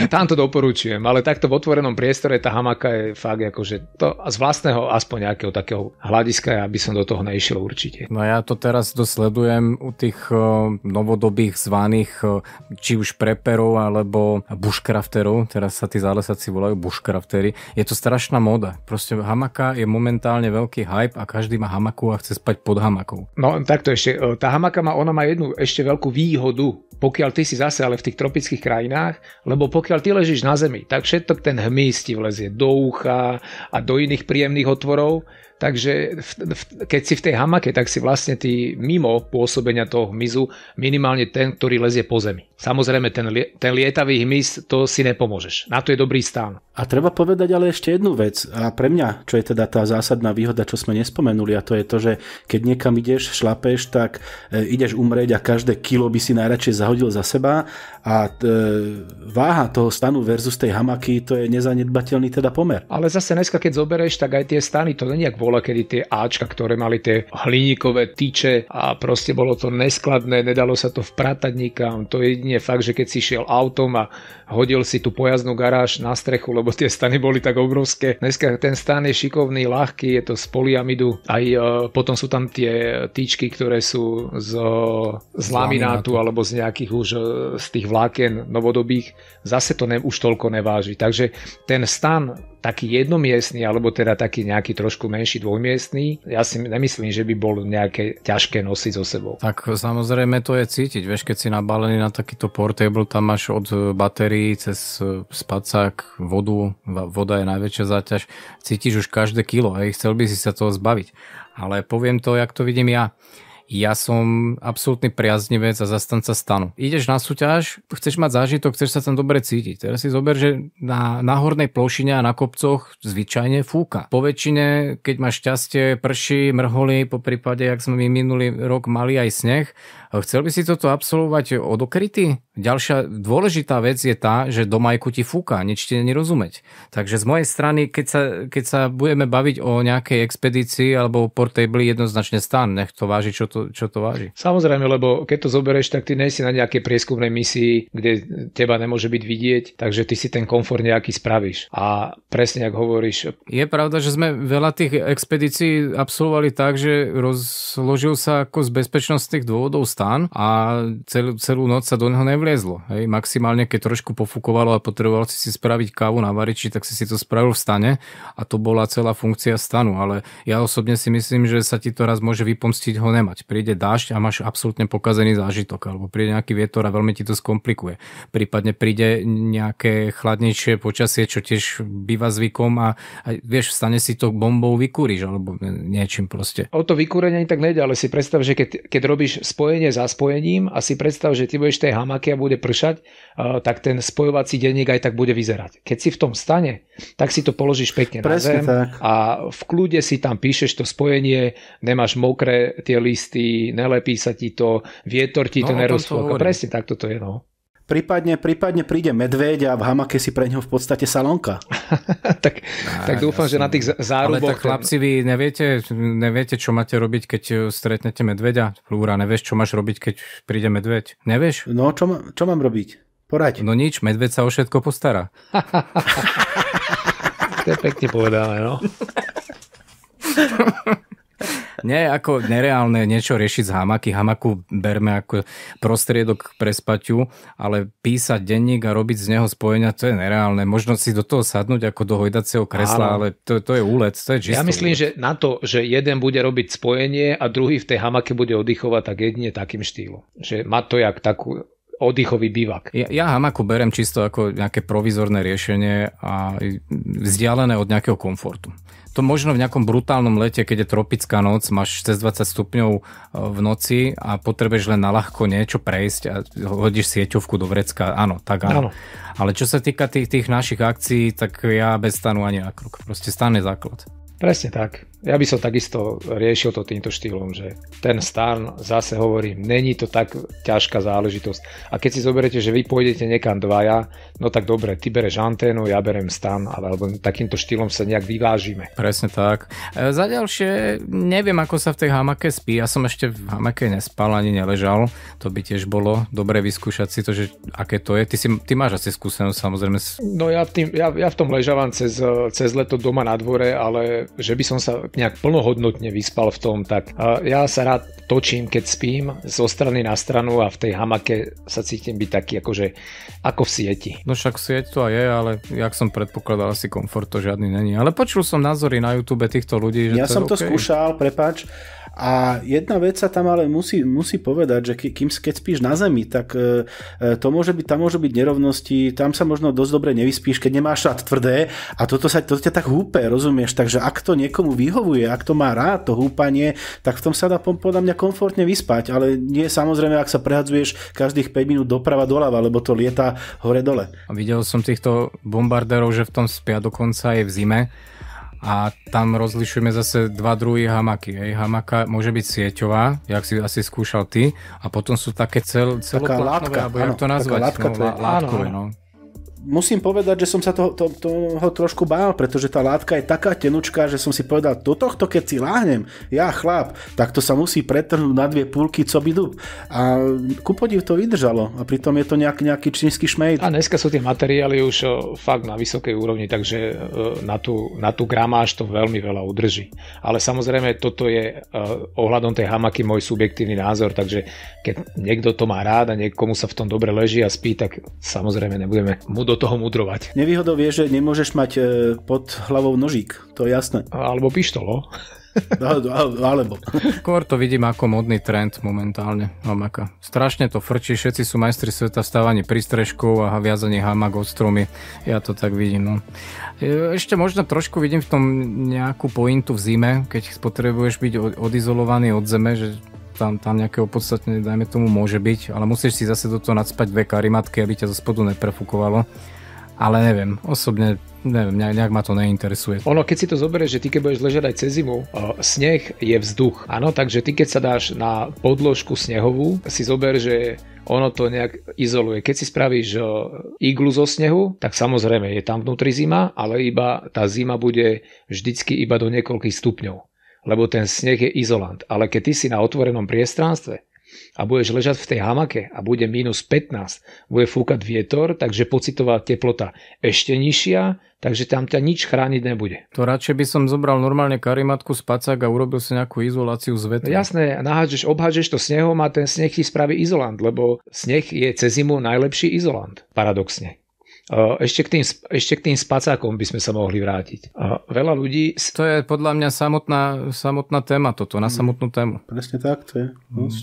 S4: Tam to doporučujem, ale takto v otvorenom priestore tá hamaka je fakt akože to z vlastného aspoň nejakého takého hľadiska, ja by som do toho nešiel určite.
S2: No ja to teraz dosledujem u tých novodobých zvaných či už preperov alebo bushcrafterov, teraz sa tí zálesáci volajú bushcrafteri. Je to strašná móda. Proste hamaka je momentálne veľký hype a každý má hamaku a chce spať pod hamakou.
S4: No takto ešte, tá hamaka ona má jednu ešte veľkú výhodu, pokiaľ ty si zase ale v tých tropických krajinách, lebo pokiaľ ty ležíš na zemi, tak všetok ten hmyz ti vlezie do ucha a do iných príjemných otvorov, takže keď si v tej hamake, tak si vlastne ty mimo pôsobenia toho hmyzu minimálne ten, ktorý lezie po zemi. Samozrejme, ten lietavý hmyz, to si nepomôžeš. Na to je dobrý stán.
S3: A treba povedať ale ešte jednu vec. A pre mňa, čo je teda tá zásadná výhoda, čo sme nespomenuli, a to je to, že keď niekam ideš, šlapeš, tak ideš umrieť a každé kilo by si najradšej zahodil za seba a váha toho stanu versus tej hamaky, to je nezanedbateľný teda pomer. Ale
S4: zase dneska, keď zoberieš, tak aj tie stany, to nie jak bola, kedy tie áčka, ktoré mali tie hliníkové tyče a proste bolo to neskladné, nedalo sa to vpratať nikam. To je jedine fakt, že keď si šiel autom a hodil si tú pojazdnú garáž na strechu, lebo tie stany boli tak obrovské. Dneska ten stan je šikovný, ľahký, je to z polyamidu. Aj potom sú tam tie tyčky, ktoré sú z laminátu alebo z nejakých už z tých vlákien novodobých. Zase to už toľko neváži. Takže ten stan taký jednomiestný, alebo teda taký nejaký trošku menší dvojmiestný, ja si nemyslím, že by bol nejaké ťažké nosiť so sebou.
S2: Tak samozrejme to je cítiť. Vieš, keď si nabalený na takýto portable, tam máš od batérií cez spacák vodu, voda je najväčšia záťaž, cítiš už každé kilo, chcel by si sa toho zbaviť. Ale poviem to, jak to vidím ja. Ja som absolútny priaznivec a zastanca stanu. Ideš na súťaž, chceš mať zážitok, chceš sa tam dobre cítiť. Teraz si zober, že na hornej plošine a na kopcoch zvyčajne fúka. Po väčšine, keď máš šťastie, prší, mrholí, po prípade, jak sme minulý rok mali aj sneh, chcel by si toto absolvovať odokrytý? Ďalšia dôležitá vec je tá, že do majku ti fúka, nič ti není rozumieť. Takže z mojej strany, keď sa budeme baviť o nejakej expedícii alebo portable, jednoznačne stan, nech to váži, čo to váži.
S4: Samozrejme, lebo keď to zoberieš, tak ty nejsi na nejakej prieskumnej misii, kde teba nemôže byť vidieť, takže ty si ten komfort nejaký spravíš. A presne, ako hovoríš.
S2: Je pravda, že sme veľa tých expedícií absolvovali tak, že rozložil sa ako z bezpečnostných dôvodov stan a celú noc sa do neho nevliezlo. Hej. Maximálne, keď trošku pofúkovalo a potreboval si spraviť kávu na variči, tak si to spravil v stane a to bola celá funkcia stanu. Ale ja osobne si myslím, že sa ti to raz môže vypomstiť ho nemať. Príde dážď a máš absolútne pokazený zážitok, alebo príde nejaký vietor a veľmi ti to skomplikuje. Prípadne príde nejaké chladnejšie počasie, čo tiež býva zvykom a vieš, stane si to bombou vykúriš, alebo niečím proste.
S4: O to vykúrenie tak nejde, ale si predstav, že keď robíš spojenie za spojením a si predstav, že ty budeš tej hamake a bude pršať, tak ten spojovací denník aj tak bude vyzerať. Keď si v tom stane, tak si to položíš pekne na zem a v kľude si tam píšeš to spojenie, nemáš mokré tie listy, nelepí sa ti to, vietor ti to nerozfúka. Presne tak toto je, no.
S3: Prípadne príde medveď a v hamake si pre ňo v podstate salónka.
S4: tak dúfam, že na tých záruboch...
S2: Ale tak chlapci, vy neviete, čo máte robiť, keď stretnete medveďa? Plúra, nevieš, čo máš robiť, keď príde medveď? Nevieš?
S3: No, čo mám robiť? Poraď.
S2: No nič, medveď sa o všetko postará.
S4: To je pekne povedané, no.
S2: Nie ako nereálne niečo riešiť z hamaky. Hamaku berme ako prostriedok pre spaťu, ale písať denník a robiť z neho spojenia, to je nereálne. Možno si do toho sadnúť ako do hojdacieho kresla, ale to je úlet, to je čisto.
S4: Ja myslím, že na to, že jeden bude robiť spojenie a druhý v tej hamake bude oddychovať, tak jedine takým štýlom. Že má to jak takú oddychový bývak.
S2: Ja hamaku berem čisto ako nejaké provizorné riešenie a vzdialené od nejakého komfortu. To možno v nejakom brutálnom lete, keď je tropická noc, máš cez 20 stupňov v noci a potrebuješ len na ľahko niečo prejsť a hodíš sieťovku do vrecka. Áno, tak áno. Ale čo sa týka tých našich akcií, tak ja bez stanu ani na krok. Proste stan je základ.
S4: Presne tak. Ja by som takisto riešil to týmto štýlom, že ten stan, zase hovorím, není to tak ťažká záležitosť. A keď si zoberete, že vy pôjdete niekam dvaja, no tak dobre, ty bereš anténu, ja berem stan, alebo takýmto štýlom sa nejak vyvážime.
S2: Presne tak. Za ďalšie, neviem, ako sa v tej hamake spí. Ja som ešte v hamake nespal ani neležal. To by tiež bolo dobre vyskúšať si to, že aké to je. Ty máš asi skúsenosť, samozrejme.
S4: No ja v tom ležávam cez leto doma na dvore, ale že by som sa nejak plnohodnotne vyspal v tom, tak ja sa rád točím, keď spím zo strany na stranu a v tej hamake sa cítim byť taký akože ako v sieti.
S2: No však sieť to aj je, ale jak som predpokladal, asi komfort to žiadny není. Ale počul som názory na YouTube týchto ľudí, že
S3: ja som to
S2: okay.
S3: skúšal, prepáč. A jedna vec sa tam ale musí povedať, že keď spíš na zemi, tak tam môže byť nerovnosti, tam sa možno dosť dobre nevyspíš, keď nemáš rád tvrdé a to ťa tak húpe, rozumieš? Takže ak to niekomu vyhovuje, ak to má rád, to húpanie, tak v tom sa dá podľa mňa komfortne vyspať, ale nie samozrejme, ak sa prehadzuješ každých 5 minút doprava doľava, lebo to lieta hore-dole.
S2: A videl som týchto bombardérov, že v tom spia dokonca aj v zime. A tam rozlišujeme zase dva druhy hamaky. Hamaka môže byť sieťová, jak si asi skúšal ty, a potom sú také celoplátnové, alebo jak to nazvať? Látkové, no.
S3: Musím povedať, že som sa toho trošku bál, pretože tá látka je taká tenučká, že som si povedal, do tohto keď si láhnem, ja chlap, tak to sa musí pretrhnúť na 2 púlky, co by dub. A ku podiv to vydržalo a pritom je to nejaký čínsky šmejd.
S4: A dneska sú tie materiály už fakt na vysokej úrovni, takže na tú gramáž to veľmi veľa udrží. Ale samozrejme toto je ohľadom tej hamaky môj subjektívny názor, takže keď niekto to má rád a niekomu sa v tom dobre leží a spí, tak samozrejme nebudeme mu do toho mudrovať.
S3: Nevýhodou je, že nemôžeš mať pod hlavou nožík, to je jasné.
S4: Alebo pištolo.
S3: Alebo.
S2: Skôr to vidím ako modný trend momentálne, hamaka. Strašne to frčí, všetci sú majstri sveta v stávaní prístrežkov a viazaní hamak od stromy. Ja to tak vidím, no. Ešte možno trošku vidím v tom nejakú pointu v zime, keď potrebuješ byť odizolovaný od zeme, že tam nejaké opodstatnenie, dajme tomu, môže byť, ale musíš si zase do toho nadspať 2 karimatky, aby ťa zo spodu neprefúkovalo. Ale neviem, osobne neviem, nejak ma to neinteresuje.
S4: Ono, keď si to zoberieš, že ty keď budeš ležať aj cez zimu, sneh je vzduch. Áno, takže ty keď sa dáš na podložku snehovú, si zober, že ono to nejak izoluje. Keď si spravíš iglu zo snehu, tak samozrejme je tam vnútri zima, ale iba tá zima bude vždycky iba do niekoľkých stupňov. Lebo ten sneh je izolant. Ale keď ty si na otvorenom priestranstve a budeš ležať v tej hamake a bude minus 15, bude fúkať vietor, takže pocitová teplota ešte nižšia, takže tam ťa nič chrániť nebude.
S2: To radšej by som zobral normálne karimatku, spacák a urobil si nejakú izoláciu z vetra.
S4: Jasné, obhážeš to snehom a ten sneh ti spraví izolant, lebo sneh je cez zimu najlepší izolant, paradoxne. Ešte k tým spacákom by sme sa mohli vrátiť. Veľa ľudí...
S2: To je podľa mňa samotná téma toto, na samotnú tému.
S3: Presne tak, to je.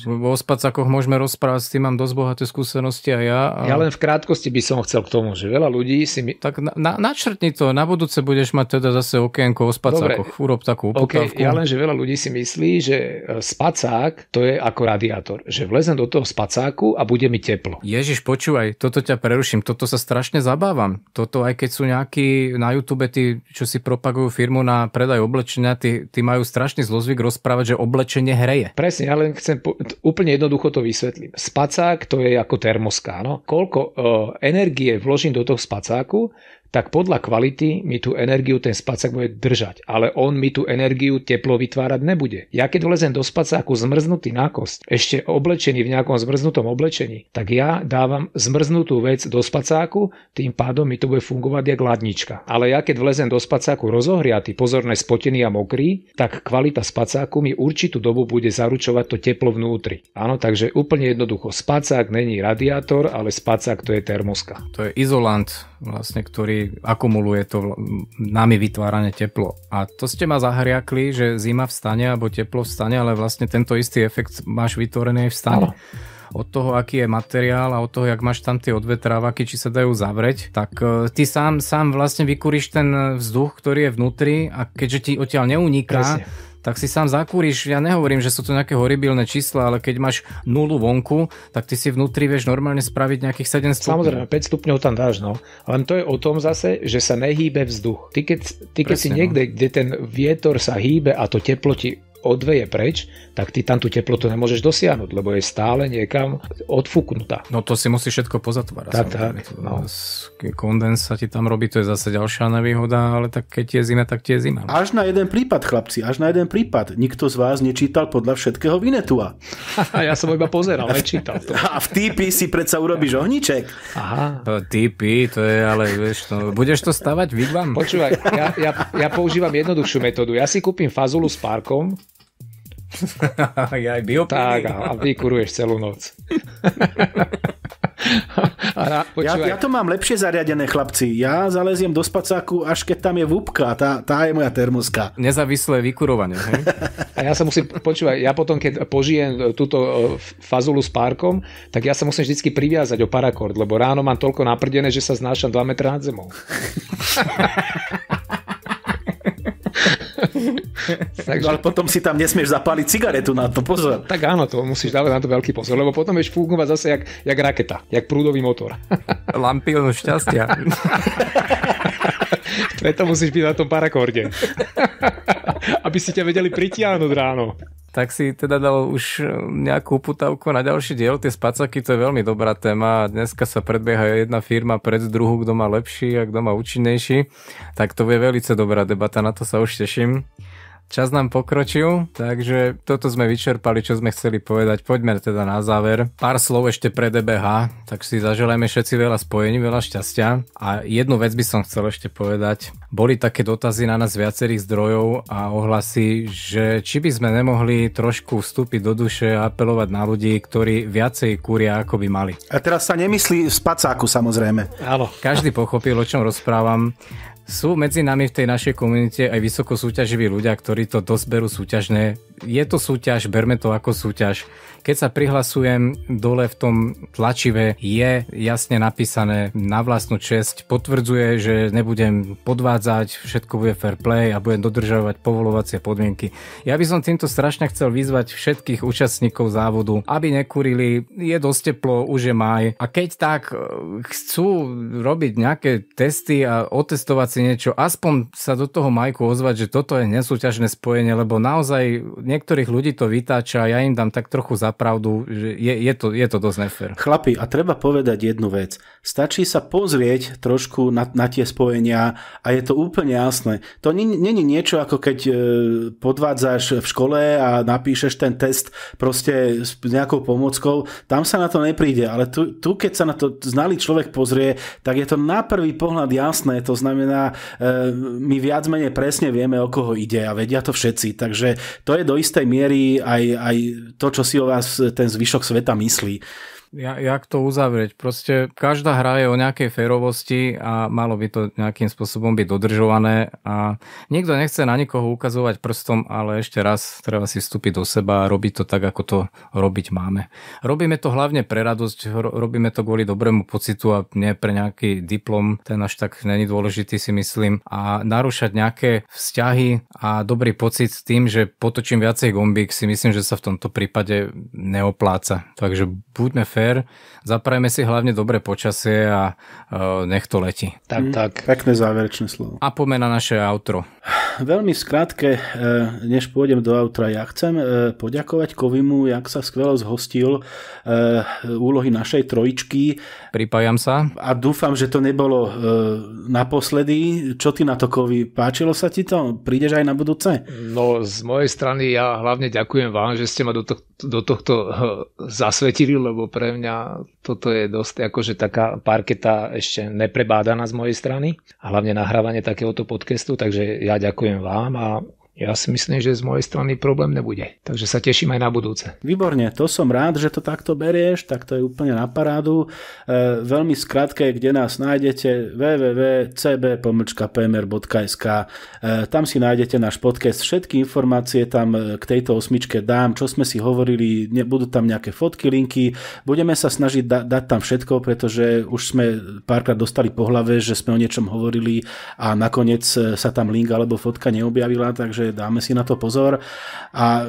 S2: O spacákoch môžeme rozprávať, s tým mám dosť bohaté skúsenosti aj ja.
S4: Ja len v krátkosti by som chcel k tomu, že veľa ľudí si...
S2: Tak načrtni to, na budúce budeš mať teda zase okienko o spacákoch. Urob takú uputávku.
S4: Ja len, že veľa ľudí si myslí, že spacák to je ako radiátor. Že vlezem do toho spacáku a bude mi teplo.
S2: Ježiš, počúvaj, toto ťa preruším, toto sa strašne zabávam. Toto aj keď sú nejakí na YouTube, tí, čo si propagujú firmu na predaj oblečenia, tí majú strašný zlozvyk rozprávať, že oblečenie hreje.
S4: Presne, ja len chcem úplne jednoducho to vysvetlím. Spacák to je ako termoská. No? Koľko energie vložím do toho spacáku, tak podľa kvality mi tú energiu ten spacák bude držať. Ale on mi tú energiu teplo vytvárať nebude. Ja keď vlezem do spacáku zmrznutý na kosť, ešte oblečený v nejakom zmrznutom oblečení, tak ja dávam zmrznutú vec do spacáku, tým pádom mi to bude fungovať jak ladnička. Ale ja keď vlezem do spacáku rozohriatý, pozorne spotený a mokrý, tak kvalita spacáku mi určitú dobu bude zaručovať to teplo vnútri. Áno, takže úplne jednoducho. Spacák není radiátor, ale spacák to je termoska.
S2: To je izolant, vlastne, ktorý akumuluje to nami vytvárane teplo. A to ste ma zahriakli, že zima vstane alebo teplo vstane, ale vlastne tento istý efekt máš vytvorený aj v stane. Od toho, aký je materiál a od toho, jak máš tam tie odvetrávaky, či sa dajú zavrieť, tak ty sám vlastne vykúriš ten vzduch, ktorý je vnútri, a keďže ti odtiaľ neuniká, tak si sám zakúriš. Ja nehovorím, že sú to nejaké horibilné čísla, ale keď máš 0 vonku, tak ty si vnútri vieš normálne spraviť nejakých 7 stupňov.
S4: Samozrejme, 5 stupňov tam dáš, no. Len to je o tom zase, že sa nehýbe vzduch. Ty keď si niekde, kde ten vietor sa hýbe a to teplo ti odveje preč, tak ty tam tú teplotu nemôžeš dosiahnuť, lebo je stále niekam odfúknutá.
S2: No to si musí všetko pozatvárať.
S4: Tak. No.
S2: Kondens sa ti tam robí, to je zase ďalšia nevýhoda, ale tak keď je zima, tak je zima.
S3: Až na jeden prípad, chlapci, až na jeden prípad. Nikto z vás nečítal podľa všetkého Vinetua.
S4: Ja som iba pozeral, nečítal to.
S3: A v TP si predsa urobíš ohníček.
S4: Aha.
S2: TP, to je, ale vieš, budeš to stavať wigwam?
S4: Počúvaj, ja používam jednoduchšiu metódu. Ja si kúpim fazulu s párkom, tak a vykuruješ celú noc.
S3: Ja to mám lepšie zariadené, chlapci. Ja zaleziem do spacáku, až keď tam je vúbka. Tá je moja termoska.
S2: Nezávislé vykurovanie. Hej?
S4: A ja sa musím, počúvaj, ja potom, keď požijem túto fazulu s párkom, tak ja sa musím vždycky priviazať o parakord, lebo ráno mám toľko naprdené, že sa znášam 2 metra nad zemou.
S3: Takže... No ale potom si tam nesmieš zapáliť cigaretu, na to pozor.
S4: Tak áno, to musíš dávať na to veľký pozor, lebo potom vieš fúkovať zase jak raketa, jak prúdový motor.
S2: Lampionu šťastia.
S4: Preto musíš byť na tom parakorde. Aby si ťa vedeli pritiahnuť ráno.
S2: Tak si teda dal už nejakú uputavku na ďalší diel. Tie spacáky, to je veľmi dobrá téma. Dneska sa predbieha jedna firma pred druhú, kto má lepší a kto má účinnejší. Tak to je veľmi dobrá debata, na to sa už teším. Čas nám pokročil, takže toto sme vyčerpali, čo sme chceli povedať. Poďme teda na záver. Pár slov ešte pre DBH, tak si zaželajme všetci veľa spojení, veľa šťastia. A jednu vec by som chcel ešte povedať. Boli také dotazy na nás viacerých zdrojov a ohlasy, že či by sme nemohli trošku vstúpiť do duše a apelovať na ľudí, ktorí viacej kúria, ako by mali.
S3: A teraz sa nemyslí v spacáku, samozrejme.
S4: Áno.
S2: Každý pochopil, o čom rozprávam. Sú medzi nami v tej našej komunite aj vysoko súťaživí ľudia, ktorí to dosť berú súťažné. Je to súťaž, berme to ako súťaž. Keď sa prihlasujem, dole v tom tlačive je jasne napísané na vlastnú česť, potvrdzuje, že nebudem podvádzať, všetko bude fair play a budem dodržovať povolovacie podmienky. Ja by som týmto strašne chcel vyzvať všetkých účastníkov závodu, aby nekúrili, je dosť teplo, už je máj a keď tak chcú robiť nejaké testy a otestovať si niečo, aspoň sa do toho majku ozvať, že toto je nesúťažné spojenie, lebo naozaj niektorých ľudí to vytáča a ja im dám tak trochu za pravdu, že je to dosť nefér.
S3: Chlapi, a treba povedať jednu vec. Stačí sa pozrieť trošku na tie spojenia a je to úplne jasné. To není niečo, ako keď podvádzaš v škole a napíšeš ten test proste s nejakou pomôckou. Tam sa na to nepríde, ale tu keď sa na to znalý človek pozrie, tak je to na prvý pohľad jasné. To znamená, my viac menej presne vieme, o koho ide a vedia to všetci. Takže to je do istej miery aj to, čo si o vás ten zvyšok sveta myslí.
S2: Jak to uzavrieť? Proste každá hra je o nejakej férovosti a malo by to nejakým spôsobom byť dodržované a nikto nechce na nikoho ukazovať prstom, ale ešte raz treba si vstúpiť do seba a robiť to tak, ako to robiť máme. Robíme to hlavne pre radosť, robíme to kvôli dobrému pocitu a nie pre nejaký diplom, ten až tak není dôležitý, si myslím, a narúšať nejaké vzťahy a dobrý pocit s tým, že potočím viacej gombík, si myslím, že sa v tomto prípade neopláca. Takže buďme fér, zaprajme si hlavne dobré počasie a nech to letí.
S4: Tak.
S3: Pekné záverečné slovo.
S2: A poďme na naše outro.
S3: Veľmi skrátke, než pôjdem do outra, ja chcem poďakovať Kovimu, jak sa skvelo zhostil úlohy našej trojičky.
S2: Pripájam sa.
S3: A dúfam, že to nebolo naposledy. Čo ty na to, Kovi? Páčilo sa ti to? Prídeš aj na budúce?
S4: No, z mojej strany ja hlavne ďakujem vám, že ste ma do tohto zasvetili, lebo pre mňa toto je dosť akože taká parketa ešte neprebádaná z mojej strany. A hlavne nahrávanie takéhoto podcastu, takže ja ďakujem vám a ja si myslím, že z mojej strany problém nebude. Takže sa teším aj na budúce.
S3: Výborne, to som rád, že to takto berieš, tak to je úplne na parádu. Veľmi skrátke, kde nás nájdete, www.cb.pmr.sk. Tam si nájdete náš podcast, všetky informácie tam k tejto osmičke dám, čo sme si hovorili, budú tam nejaké fotky, linky, budeme sa snažiť dať tam všetko, pretože už sme párkrát dostali po hlave, že sme o niečom hovorili a nakoniec sa tam link alebo fotka neobjavila, takže takže dáme si na to pozor. A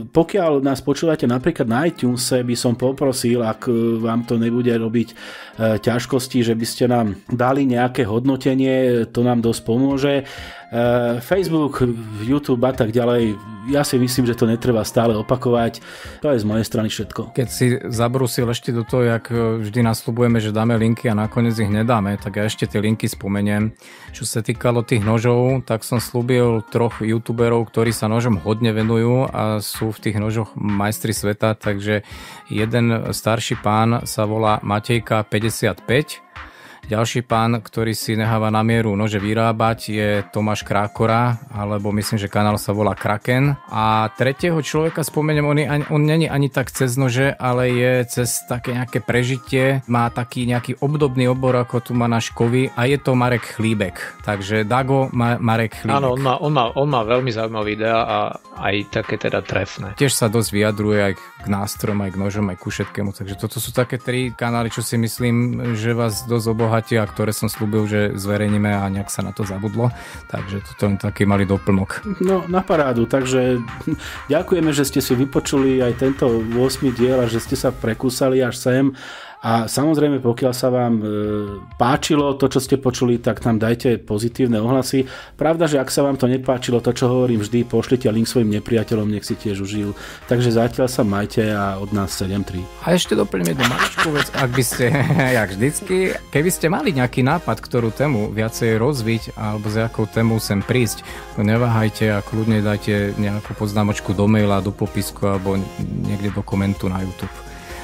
S3: pokiaľ nás počúvate napríklad na iTunes, by som poprosil, ak vám to nebude robiť ťažkosti, že by ste nám dali nejaké hodnotenie, to nám dosť pomôže. Facebook, YouTube a tak ďalej, ja si myslím, že to netreba stále opakovať. To je z mojej strany všetko.
S2: Keď si zabrúsil ešte do toho, jak vždy nasľubujeme, že dáme linky a nakoniec ich nedáme, tak ja ešte tie linky spomeniem. Čo sa týkalo tých nožov, tak som slúbil 3 youtuberov, ktorí sa nožom hodne venujú a sú v tých nožoch majstri sveta, takže jeden starší pán sa volá Matejka 55. Ďalší pán, ktorý si necháva na mieru nože vyrábať, je Tomáš Krákora, alebo myslím, že kanál sa volá Kraken. A tretieho človeka spomeniem, on není ani tak cez nože, ale je cez také nejaké prežitie. Má taký nejaký obdobný obor, ako tu má náš Kovy, a je to Marek Chlíbek. Takže Dago, Marek Chlíbek.
S4: Áno, on má veľmi zaujímavé videá a aj také teda trefné.
S2: Tiež sa dosť vyjadruje aj k nástrojom, aj k nožom, aj ku všetkému. Takže toto sú také 3 kanály, čo si myslím, že vás dosť obohatia, ktoré som slúbil, že zverejníme a nejak sa na to zabudlo. Takže toto je taký malý doplnok.
S3: No, na parádu. Takže ďakujeme, že ste si vypočuli aj tento 8. diel a že ste sa prekúsali až sem. A samozrejme, pokiaľ sa vám páčilo to, čo ste počuli, tak nám dajte pozitívne ohlasy. Pravda, že ak sa vám to nepáčilo, to, čo hovorím vždy, pošlite link svojim nepriateľom, nech si tiež užijú. Takže zatiaľ sa majte a od nás 7-3.
S2: A ešte doplním jednu maličkú vec, ak by ste, jak vždycky, keby ste mali nejaký nápad, ktorú tému viacej rozviť, alebo s jakou témou sem prísť, neváhajte a kľudne dajte nejakú poznámočku do maila, do popisku alebo niekde do komentu na YouTube.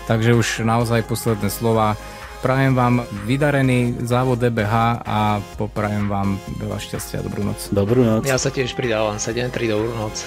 S2: Takže už naozaj posledné slova. Prajem vám vydarený závod DBH a poprajem vám veľa šťastia a dobrú noc.
S3: Dobrú noc.
S4: Ja sa tiež pridávam 7-3, dobrú noc.